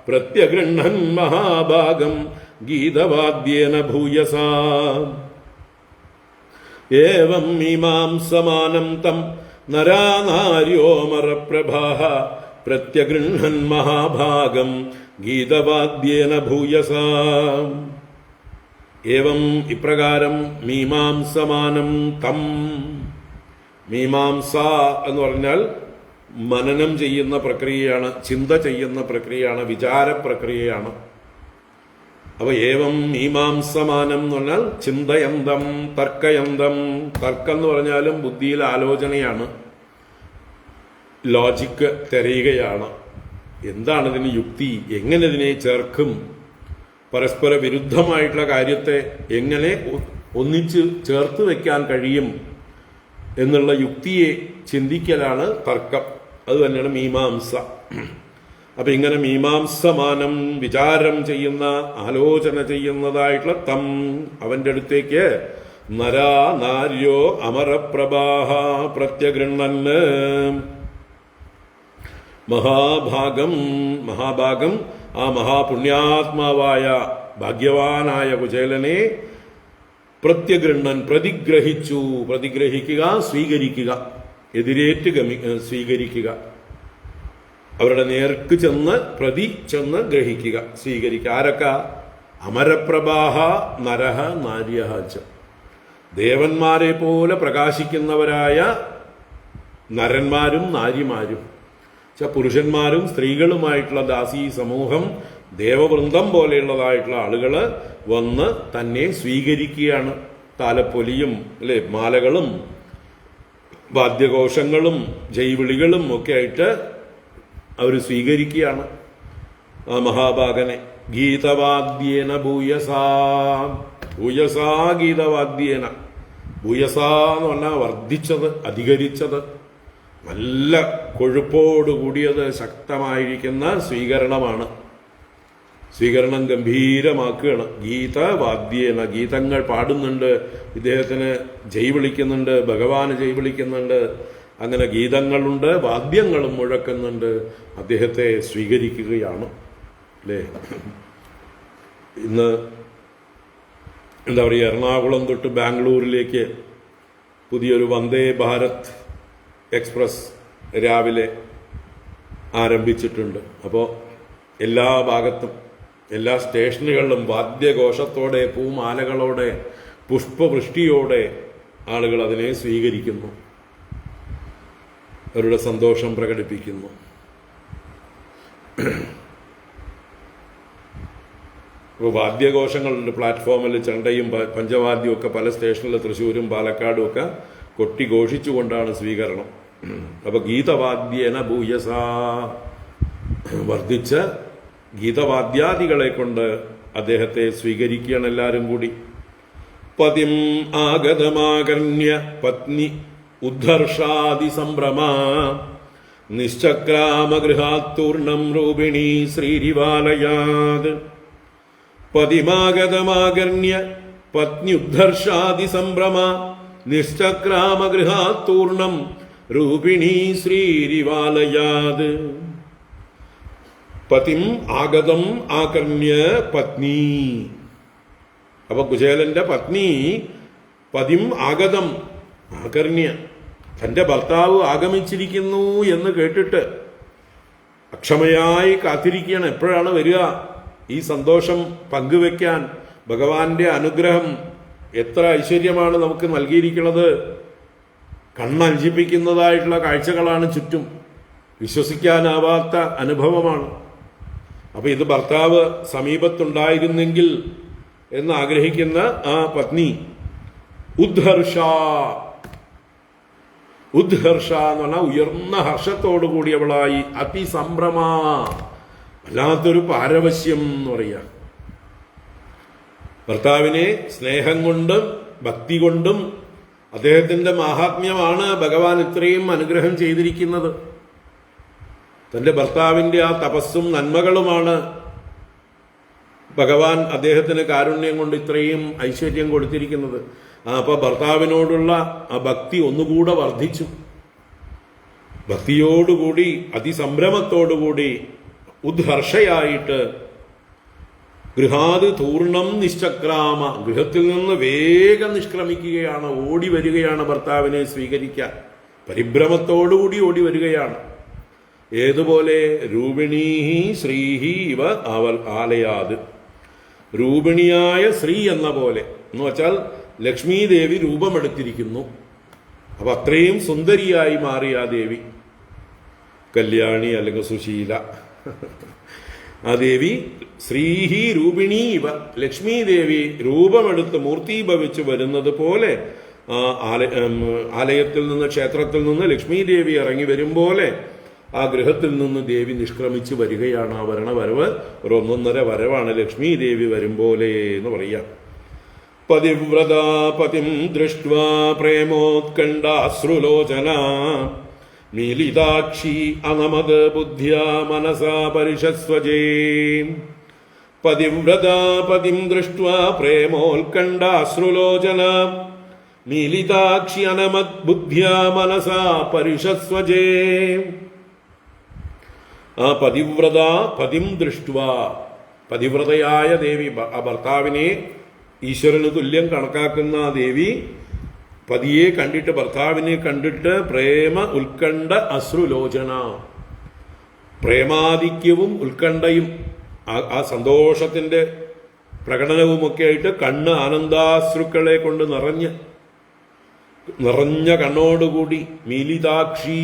പ്രത്യഗൃഹൻ മഹാഭാഗം ഗീതവാദ്യേന ഭൂയസാ. ഏവം മീമാംസമാനം തം നരാ നാര്യോമരപ്രഭാഹ പ്രത്യഗൃഹൻ മഹാഭാഗം ഗീതവാദ്യേന ഭൂയസാ. ഏവം ഇപ്രകാരം മീമാംസമാനം തം, മീമാംസ എന്ന് പറഞ്ഞാൽ മനനം ചെയ്യുന്ന പ്രക്രിയയാണ്, ചിന്ത ചെയ്യുന്ന പ്രക്രിയയാണ്, വിചാര പ്രക്രിയയാണ്. അപ്പൊ ഏവം മീമാംസമാനം എന്ന് പറഞ്ഞാൽ ചിന്തയന്തം തർക്കയന്തം. തർക്കം എന്ന് പറഞ്ഞാലും ബുദ്ധിയിൽ ആലോചനയാണ്, ലോജിക്ക് തിരയുകയാണ്. എന്താണ് ഇതിന് യുക്തി, എങ്ങനെ ഇതിനെ ചേർക്കും, പരസ്പര വിരുദ്ധമായിട്ടുള്ള കാര്യത്തെ എങ്ങനെ ഒന്നിച്ച് ചേർത്ത് വെക്കാൻ കഴിയും എന്നുള്ള യുക്തിയെ ചിന്തിക്കലാണ് തർക്കം. അത് തന്നെയാണ് മീമാംസ. അപ്പൊ ഇങ്ങനെ മീമാംസമാനം വിചാരം ചെയ്യുന്ന, ആലോചന ചെയ്യുന്നതായിട്ടുള്ള തം, അവന്റെ അടുത്തേക്ക് നരാ നാര്യോ അമരപ്രഭാഹ പ്രത്യഗൃഹന്ന് മഹാഭാഗം, മഹാഭാഗം ആ മഹാപുണ്യാത്മാവായ ഭാഗ്യവാനായ കുചേലനെ പ്രത്യഗൃഹൻ പ്രതിഗ്രഹിച്ചു. പ്രതിഗ്രഹിക്കുക, സ്വീകരിക്കുക, എതിരേറ്റ് സ്വീകരിക്കുക. അവരുടെ നേർക്ക് ചെന്ന് ചെന്ന് ഗ്രഹിക്കുക, സ്വീകരിക്കുക. ആരൊക്കെ? അമരപ്രഭാഹ നരഹ നാര്യഹ ച, ദേവന്മാരെ പോലെ പ്രകാശിക്കുന്നവരായ നരന്മാരും നാരിമാരും, പുരുഷന്മാരും സ്ത്രീകളുമായിട്ടുള്ള ദാസി സമൂഹം, ദേവവൃന്ദം പോലെയുള്ളതായിട്ടുള്ള ആളുകള് വന്ന് തന്നെ സ്വീകരിക്കുകയാണ്. താലപ്പൊലിയും അല്ലെ മാലകളും വാദ്യഘോഷങ്ങളും ജൈവിളികളും ഒക്കെ ആയിട്ട് അവർ സ്വീകരിക്കുകയാണ് ആ മഹാഭാഗനെ. ഗീതവാദ്യേന ഭൂയസാ, ഭൂയസാ ഗീതവാദ്യേന, ഭൂയസാ എന്ന് പറഞ്ഞാൽ വർദ്ധിച്ചത്, അധികരിച്ചത്, നല്ല കൊഴുപ്പോട് കൂടിയത്, ശക്തമായിരിക്കുന്ന സ്വീകരണമാണ്. സ്വീകരണം ഗംഭീരമാക്കുകയാണ്. ഗീതവാദ്യേന, ഗീതങ്ങൾ പാടുന്നുണ്ട്, ഇദ്ദേഹത്തിന് ജയ് വിളിക്കുന്നുണ്ട്, ഭഗവാന് ജയ് വിളിക്കുന്നുണ്ട്. അങ്ങനെ ഗീതങ്ങളുണ്ട്, വാദ്യങ്ങളും മുഴക്കുന്നുണ്ട്. അദ്ദേഹത്തെ സ്വീകരിക്കുകയാണ് അല്ലേ. ഇന്ന് എന്താ പറയുക, എറണാകുളം തൊട്ട് ബാംഗ്ലൂരിലേക്ക് പുതിയൊരു വന്ദേ ഭാരത് എക്സ്പ്രസ് രാവിലെ ആരംഭിച്ചിട്ടുണ്ട്. അപ്പോൾ എല്ലാ ഭാഗത്തും എല്ലാ സ്റ്റേഷനുകളിലും വാദ്യഘോഷത്തോടെ, പൂമാലകളോടെ, പുഷ്പവൃഷ്ടിയോടെ ആളുകൾ അതിനെ സ്വീകരിക്കുന്നു, അവരുടെ സന്തോഷം പ്രകടിപ്പിക്കുന്നു. ഇപ്പോൾ വാദ്യഘോഷങ്ങളുണ്ട്. പ്ലാറ്റ്ഫോമിൽ ചെണ്ടയും പഞ്ചവാദ്യവും ഒക്കെ പല സ്റ്റേഷനിൽ തൃശ്ശൂരും പാലക്കാടും ഒക്കെ കൊട്ടിഘോഷിച്ചുകൊണ്ടാണ് സ്വീകരണം. അപ്പൊ ഗീതവാദ്യേന ഭൂയസ, വർദ്ധിച്ച ഗീതവാദ്യാദികളെ കൊണ്ട് അദ്ദേഹത്തെ സ്വീകരിക്കുകയാണ് എല്ലാവരും കൂടി. പതിം ആഗതമാകർണ്യ പത്നി ഉദ്ധർഷാദി സംഭ്രമ നിശ്ചക്രാമഗൃഹാത്തൂർണം രൂപിണീ ശ്രീരിവാലയാത്. പതിമാഗതമാകർണ്യ പത്നി ഉദ്ധർഷാദി സംഭ്രമ നിശ്ചക്രാമഗൃഹാത്തൂർണം രൂപിണീ ശ്രീരിവാലയാത്. പതിം ആഗതം ആകർണ്യ പത്നി. അപ്പൊ കുചേലന്റെ പത്നി പതിം ആഗതം ആകർണ്യ, തന്റെ ഭർത്താവ് ആഗമിച്ചിരിക്കുന്നു എന്ന് കേട്ടിട്ട് അക്ഷമയായി കാത്തിരിക്കുകയാണ്. എപ്പോഴാണ് വരിക? ഈ സന്തോഷം പങ്കുവെക്കാൻ. ഭഗവാന്റെ അനുഗ്രഹം എത്ര ഐശ്വര്യമാണ് നമുക്ക് നൽകിയിരിക്കുന്നത്. കണ്ണഞ്ചിപ്പിക്കുന്നതായിട്ടുള്ള കാഴ്ചകളാണ് ചുറ്റും. വിശ്വസിക്കാനാവാത്ത അനുഭവമാണ്. അപ്പൊ ഇത് ഭർത്താവ് സമീപത്തുണ്ടായിരുന്നെങ്കിൽ എന്ന് ആഗ്രഹിക്കുന്ന ആ പത്നി ഉദ്ഹർഷ. ഉദ്ഹർഷ എന്ന് പറഞ്ഞാൽ ഉയർന്ന ഹർഷത്തോടു കൂടിയവളായി. അതിസംഭ്രമ, വല്ലാത്തൊരു പാരവശ്യം എന്ന് പറയാ. ഭർത്താവിനെ സ്നേഹം കൊണ്ടും ഭക്തി കൊണ്ടും, അദ്ദേഹത്തിന്റെ മാഹാത്മ്യമാണ് ഭഗവാൻ ഇത്രയും അനുഗ്രഹം ചെയ്തിരിക്കുന്നത്. തന്റെ ഭർത്താവിന്റെ ആ തപസ്സും നന്മകളുമാണ് ഭഗവാൻ അദ്ദേഹത്തിന് കാരുണ്യം കൊണ്ട് ഇത്രയും ഐശ്വര്യം കൊടുത്തിരിക്കുന്നത്. അപ്പൊ ഭർത്താവിനോടുള്ള ആ ഭക്തി ഒന്നുകൂടെ വർദ്ധിച്ചു. ഭക്തിയോടുകൂടി അതിസംഭ്രമത്തോടുകൂടി ഉദ്ഹർഷയായിട്ട് ഗൃഹാത് തൂർണം നിശ്ചക്രാമ, ഗൃഹത്തിൽ നിന്ന് വേഗം നിഷ്ക്രമിക്കുകയാണ്, ഓടി വരികയാണ് ഭർത്താവിനെ സ്വീകരിക്കാൻ. പരിഭ്രമത്തോടുകൂടി ഓടി വരികയാണ്. ഏതുപോലെ? രൂപിണീഹി ശ്രീഹി ഇവ അവൽ ആലയാത്. രൂപിണിയായ ശ്രീ എന്ന പോലെ എന്ന് വച്ചാൽ ലക്ഷ്മി ദേവി രൂപമെടുത്തിരിക്കുന്നു. അപ്പൊ അത്രയും സുന്ദരിയായി മാറിയ ആ ദേവി, കല്യാണി അല്ലെങ്കിൽ സുശീല, ആ ദേവി ശ്രീഹി രൂപിണി ഇവ, ലക്ഷ്മി ദേവി രൂപമെടുത്ത് മൂർത്തീഭവിച്ച് വരുന്നത് പോലെ ആലയത്തിൽ നിന്ന്, ക്ഷേത്രത്തിൽ നിന്ന് ലക്ഷ്മി ദേവി ഇറങ്ങി വരും പോലെ ആ ഗൃഹത്തിൽ നിന്ന് ദേവി നിഷ്ക്രമിച്ച് വരികയാണ്. ആ വരണവരവ് ഒരു ഒന്നൊന്നര വരവാണ് ലക്ഷ്മി ദേവി വരും പോലെ എന്ന് പറയാം. പതിവ്രതാ പതിം ദൃഷ്ട്വാ പ്രേമോത്കണ്ഠാശ്രുലോചന മീലിതാക്ഷി അനമത് ബുദ്ധ്യാ മനസാ പരിഷസ്വജേ. പതിവ്രതാ പതിം ദൃഷ്ട്വാ പ്രേമോത്കണ്ഠാശ്രുലോചന മീലിതാക്ഷി അനമത് ബുദ്ധ്യാ മനസാ പരിഷസ്വജേ. ആ പതിവ്രത പതിം ദൃഷ്ട്വാ, പതിവ്രതയായ ദേവി, ആ ഭർത്താവിനെ ഈശ്വരന് തുല്യം കണക്കാക്കുന്ന ആ ദേവി പതിയെ കണ്ടിട്ട്, ഭർത്താവിനെ കണ്ടിട്ട് പ്രേമ ഉത്കണ്ഠ അശ്രുലോചന, പ്രേമാധിക്യവും ഉത്കണ്ഠയും ആ സന്തോഷത്തിന്റെ പ്രകടനവുമൊക്കെ ആയിട്ട് കണ്ണ് ആനന്ദാശ്രുക്കളെ കൊണ്ട് നിറഞ്ഞ കണ്ണോടുകൂടി, മീലിതാക്ഷി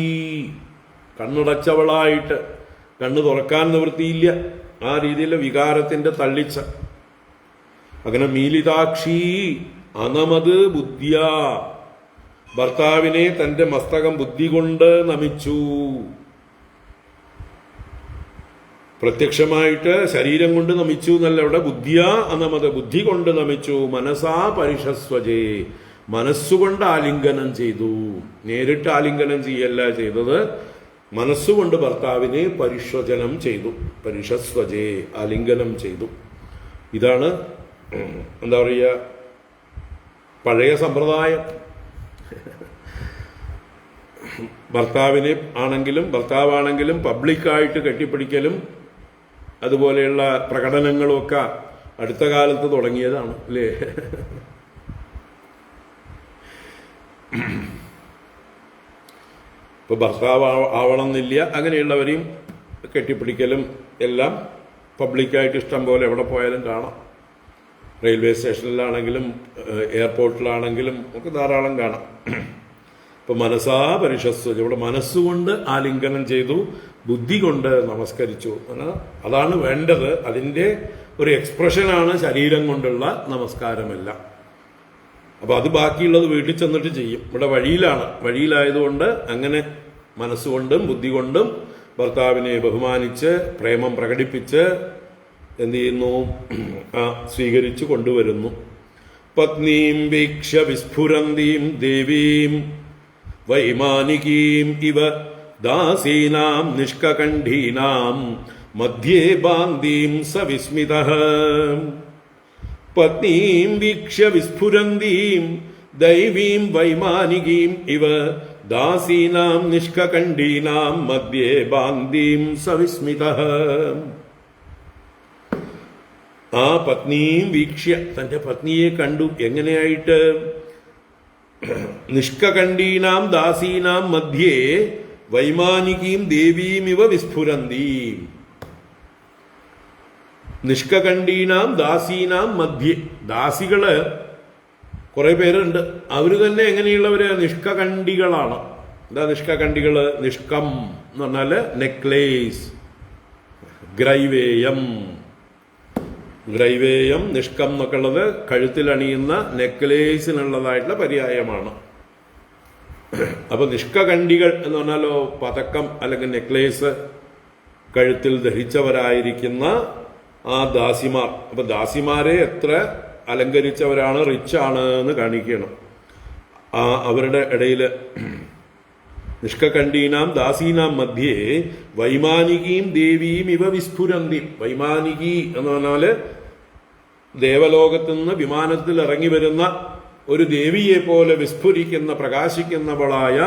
കണ്ണുടച്ചവളായിട്ട്, കണ്ണ് തുറക്കാൻ നിവൃത്തിയില്ല, ആ രീതിയിലെ വികാരത്തിന്റെ തള്ളിച്ച. അങ്ങനെ മീലിതാക്ഷി അനമത് ബുദ്ധിയ, ഭർത്താവിനെ തന്റെ മസ്തകം ബുദ്ധി കൊണ്ട് നമിച്ചു. പ്രത്യക്ഷമായിട്ട് ശരീരം കൊണ്ട് നമിച്ചു എന്നല്ല, അവിടെ ബുദ്ധിയ അനമത്, ബുദ്ധി കൊണ്ട് നമിച്ചു. മനസാ പരിഷസ്വജേ, മനസ്സുകൊണ്ട് ആലിംഗനം ചെയ്തു. നേരിട്ട് ആലിംഗനം ചെയ്യല്ല ചെയ്തത്, മനസ്സുകൊണ്ട് ഭർത്താവിനെ പരിഷ്വചനം ചെയ്തു. പരിഷസ്വജേ, ആലിംഗനം ചെയ്തു. ഇതാണ് എന്താ പറയുക, പഴയ സമ്പ്രദായം. ഭർത്താവാണെങ്കിലും പബ്ലിക്കായിട്ട് കെട്ടിപ്പിടിക്കലും അതുപോലെയുള്ള പ്രകടനങ്ങളും ഒക്കെ അടുത്ത കാലത്ത് തുടങ്ങിയതാണ് അല്ലേ? ഇപ്പൊ ഭർത്താവ് ആവണം എന്നില്ല, അങ്ങനെയുള്ളവരെയും കെട്ടിപ്പിടിക്കലും എല്ലാം പബ്ലിക്കായിട്ട് ഇഷ്ടം പോലെ എവിടെ പോയാലും കാണാം. റെയിൽവേ സ്റ്റേഷനിലാണെങ്കിലും എയർപോർട്ടിലാണെങ്കിലും ഒക്കെ ധാരാളം കാണാം. ഇപ്പം മനസാ പരിഷസ്വ, ഇവിടെ മനസ്സുകൊണ്ട് ആലിംഗനം ചെയ്തു, ബുദ്ധി കൊണ്ട് നമസ്കരിച്ചു. അതാണ് വേണ്ടത്. അതിൻ്റെ ഒരു എക്സ്പ്രഷനാണ് ശരീരം കൊണ്ടുള്ള നമസ്കാരമല്ല. അപ്പം അത് ബാക്കിയുള്ളത് വീട്ടിൽ ചെന്നിട്ട് ചെയ്യും. ഇവിടെ വഴിയിലായതുകൊണ്ട് അങ്ങനെ മനസ്സുകൊണ്ടും ബുദ്ധി കൊണ്ടും ഭർത്താവിനെ ബഹുമാനിച്ച് പ്രേമം പ്രകടിപ്പിച്ച് എന്ത് ചെയ്യുന്നു, സ്വീകരിച്ചു കൊണ്ടുവരുന്നു. പത്നീം വീക്ഷ വിസ്ഫുരന്തീം ദേവീം വൈമാനികീം ഇവ ദാസീനാം നിഷ്കകണ്ഠീനാം മധ്യേ ബാന്ദീം സവിസ്മിതഃ. പത്നീം വീക്ഷ്യ വിസ്ഫുരന്തീം ദൈവീം വൈമാനികീം ഇവ ദാസീനാം നിഷ്കകണ്ഠീനാം മധ്യേ ബാന്ദീം സവിസ്മിതഃ. ആ പത്നിയും വീക്ഷ്യ, തന്റെ പത്നിയെ കണ്ടു. എങ്ങനെയായിട്ട്? നിഷ്കകണ്ഠീനാം ദാസീനാം മധ്യേ വൈമാനികീം ദേവീമിവ വിസ്ഫുരന്തീം. നിഷ്കകണ്ഠീനാം ദാസീനാം മധ്യേ, ദാസികള് കുറെ പേരുണ്ട്. അവര് തന്നെ എങ്ങനെയുള്ളവര്? നിഷ്കകണ്ഠികളാണ്. എന്താ നിഷ്കകണ്ഠികള്? നിഷ്കം എന്ന് പറഞ്ഞാല് നെക്ലേസ്, ഗ്രൈവേയം. ഗ്രൈവേയം, നിഷ്കം എന്നൊക്കെ ഉള്ളത് കഴുത്തിലണിയുന്ന നെക്ലേസിനുള്ളതായിട്ടുള്ള പര്യായമാണ്. അപ്പൊ നിഷ്കകണ്ഠികൾ എന്ന് പറഞ്ഞാലോ പതക്കം അല്ലെങ്കിൽ നെക്ലേസ് കഴുത്തിൽ ധരിച്ചവരായിരിക്കുന്ന ആ ദാസിമാർ. അപ്പൊ ദാസിമാരെ എത്ര അലങ്കരിച്ചവരാണ്, റിച്ചാണ് എന്ന് കാണിക്കണം. അവരുടെ ഇടയിൽ നിഷ്കകണ്ഠീനാം ദാസീനാം മധ്യേ വൈമാനികീം ദേവീം ഇവ വിസ്ഫുരന്തി. വൈമാനികി എന്ന് പറഞ്ഞാല് ദേവലോകത്തു നിന്ന് വിമാനത്തിൽ ഇറങ്ങി വരുന്ന ഒരു ദേവിയെ പോലെ വിസ്ഫുരിക്കുന്ന പ്രകാശിക്കുന്നവളായ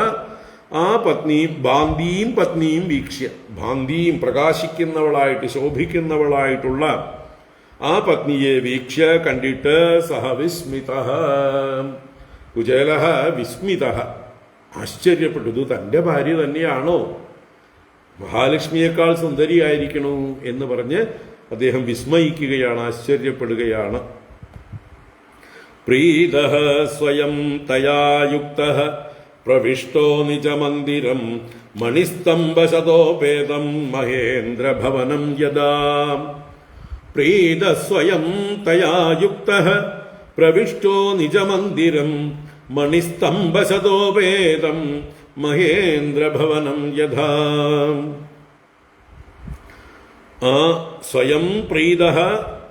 ആ പത്നി ഭാന്തിയും പത്നിയും വീക്ഷ്യ. ഭാന്തിയും പ്രകാശിക്കുന്നവളായിട്ട് ശോഭിക്കുന്നവളായിട്ടുള്ള ആ പത്നിയെ വീക്ഷ്യ കണ്ടിട്ട് സഹ വിസ്മിതഃ, കുചേലഃ വിസ്മിതഃ, ആശ്ചര്യപ്പെട്ടു. ഇത് തന്റെ ഭാര്യ തന്നെയാണോ? മഹാലക്ഷ്മിയേക്കാൾ സുന്ദരിയായിരിക്കണു എന്ന് പറഞ്ഞ് അദ്ദേഹം വിസ്മയിക്കുകയാണ്, ആശ്ചര്യപ്പെടുകയാണ്. പ്രീതഃ സ്വയം തയാ യുക്തഃ പ്രവിഷ്ടോ നിജമന്ദിരം മണിസ്തംഭശതോപേതം മഹേന്ദ്രഭവനം യദാ. പ്രീതഃ സ്വയം തയാ യുക്തഃ പ്രവിഷ്ടോ നിജമന്ദിരം മണിസ്തംഭശതോപേതം മഹേന്ദ്രഭവനം യഥാ. ആ സ്വയം പ്രീതഃ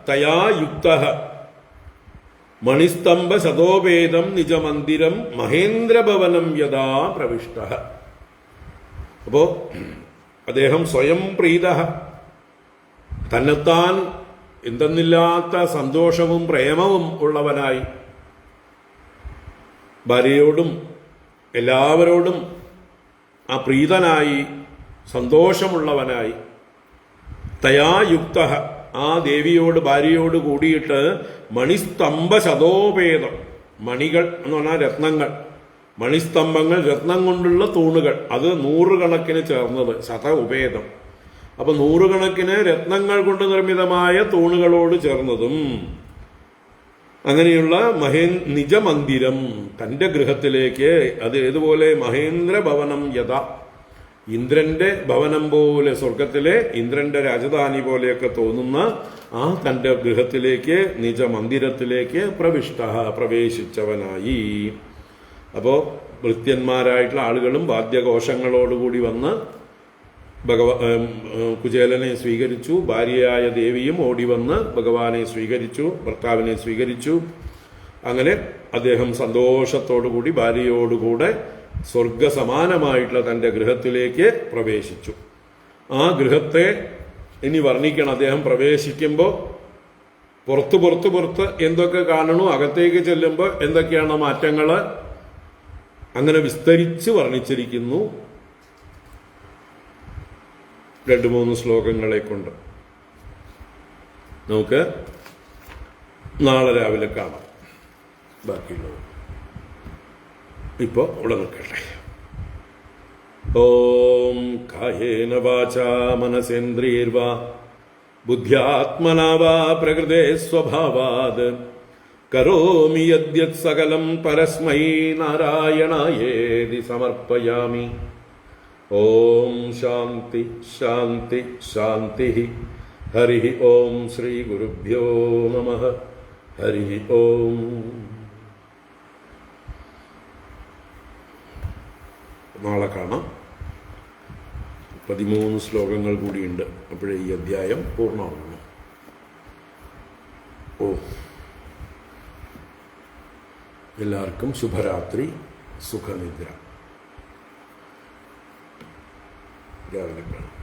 തയാ യുക്തഃ മണിസ്തംഭശതോപേതം നിജമന്ദിരം മഹേന്ദ്രഭവനം യഥാ പ്രവിഷ്ടഃ. അപ്പോ അദ്ദേഹം സ്വയം പ്രീതഃ, തന്നെത്താൻ എന്തെന്നില്ലാത്ത സന്തോഷവും പ്രേമവും ഉള്ളവനായി ഭാര്യയോടും എല്ലാവരോടും ആ പ്രീതനായി സന്തോഷമുള്ളവനായി തയായുക്ത ആ ദേവിയോട് ഭാര്യയോട് കൂടിയിട്ട് മണിസ്തംഭശതോപേതം, മണികൾ എന്ന് പറഞ്ഞാൽ രത്നങ്ങൾ, മണിസ്തംഭങ്ങൾ രത്നം കൊണ്ടുള്ള തൂണുകൾ, അത് 100 കണക്കിന് ചേർന്നത് ശത ഉപേതം. അപ്പൊ 100 കണക്കിന് രത്നങ്ങൾ കൊണ്ട് നിർമ്മിതമായ തൂണുകളോട് ചേർന്നതും അങ്ങനെയുള്ള നിജമന്ദിരം തന്റെ ഗൃഹത്തിലേക്ക്, അത് ഏതുപോലെ മഹേന്ദ്ര ഭവനം യഥ, ഇന്ദ്രന്റെ ഭവനം പോലെ, സ്വർഗത്തിലെ ഇന്ദ്രന്റെ രാജധാനി പോലെയൊക്കെ തോന്നുന്ന ആ തന്റെ ഗൃഹത്തിലേക്ക്, നിജമന്ദിരത്തിലേക്ക് പ്രവേശിച്ചവനായി. അപ്പോ ഭൃത്യന്മാരായിട്ടുള്ള ആളുകളും വാദ്യഘോഷങ്ങളോടുകൂടി വന്ന് കുചേലനെ സ്വീകരിച്ചു. ഭാര്യയായ ദേവിയും ഓടി വന്ന് ഭഗവാനെ സ്വീകരിച്ചു, ഭർത്താവിനെ സ്വീകരിച്ചു. അങ്ങനെ അദ്ദേഹം സന്തോഷത്തോടുകൂടി ഭാര്യയോടുകൂടെ സ്വർഗസമാനമായിട്ടുള്ള തന്റെ ഗൃഹത്തിലേക്ക് പ്രവേശിച്ചു. ആ ഗൃഹത്തെ ഇനി വർണ്ണിക്കണം. അദ്ദേഹം പ്രവേശിക്കുമ്പോൾ പുറത്ത് എന്തൊക്കെ കാണണു, അകത്തേക്ക് ചെല്ലുമ്പോൾ എന്തൊക്കെയാണ് മാറ്റങ്ങള്, അങ്ങനെ വിസ്തരിച്ച് വർണ്ണിച്ചിരിക്കുന്നു 2-3 ശ്ലോകങ്ങളെ കൊണ്ട്. നമുക്ക് നാളെ രാവിലെ കാണാം ബാക്കിയുള്ളത്. ഇപ്പോ ഇവിടെ നിൽക്കട്ടെ. ഓം കായേന വാചാ മനസേന്ദ്രിയൈർവാ ബുദ്ധ്യാത്മനാ വാ പ്രകൃതേ സ്വഭാവാത് കരോമി യദ്യത് സകലം പരസ്മൈ നാരായണായേതി സമർപ്പയാമി. ഓം ശാന്തി ശാന്തി ശാന്തി. ഹരി ഓം ശ്രീ ഗുരുഭ്യോ നമഃ. ഹരി ഓം. നാളെ കാണാം. 13 ശ്ലോകങ്ങൾ കൂടിയുണ്ട്, അപ്പോഴേ ഈ അധ്യായം പൂർണ്ണമാകുന്നു. എല്ലാവർക്കും ശുഭരാത്രി, സുഖനിദ്ര. രാവിലെ കാണാം.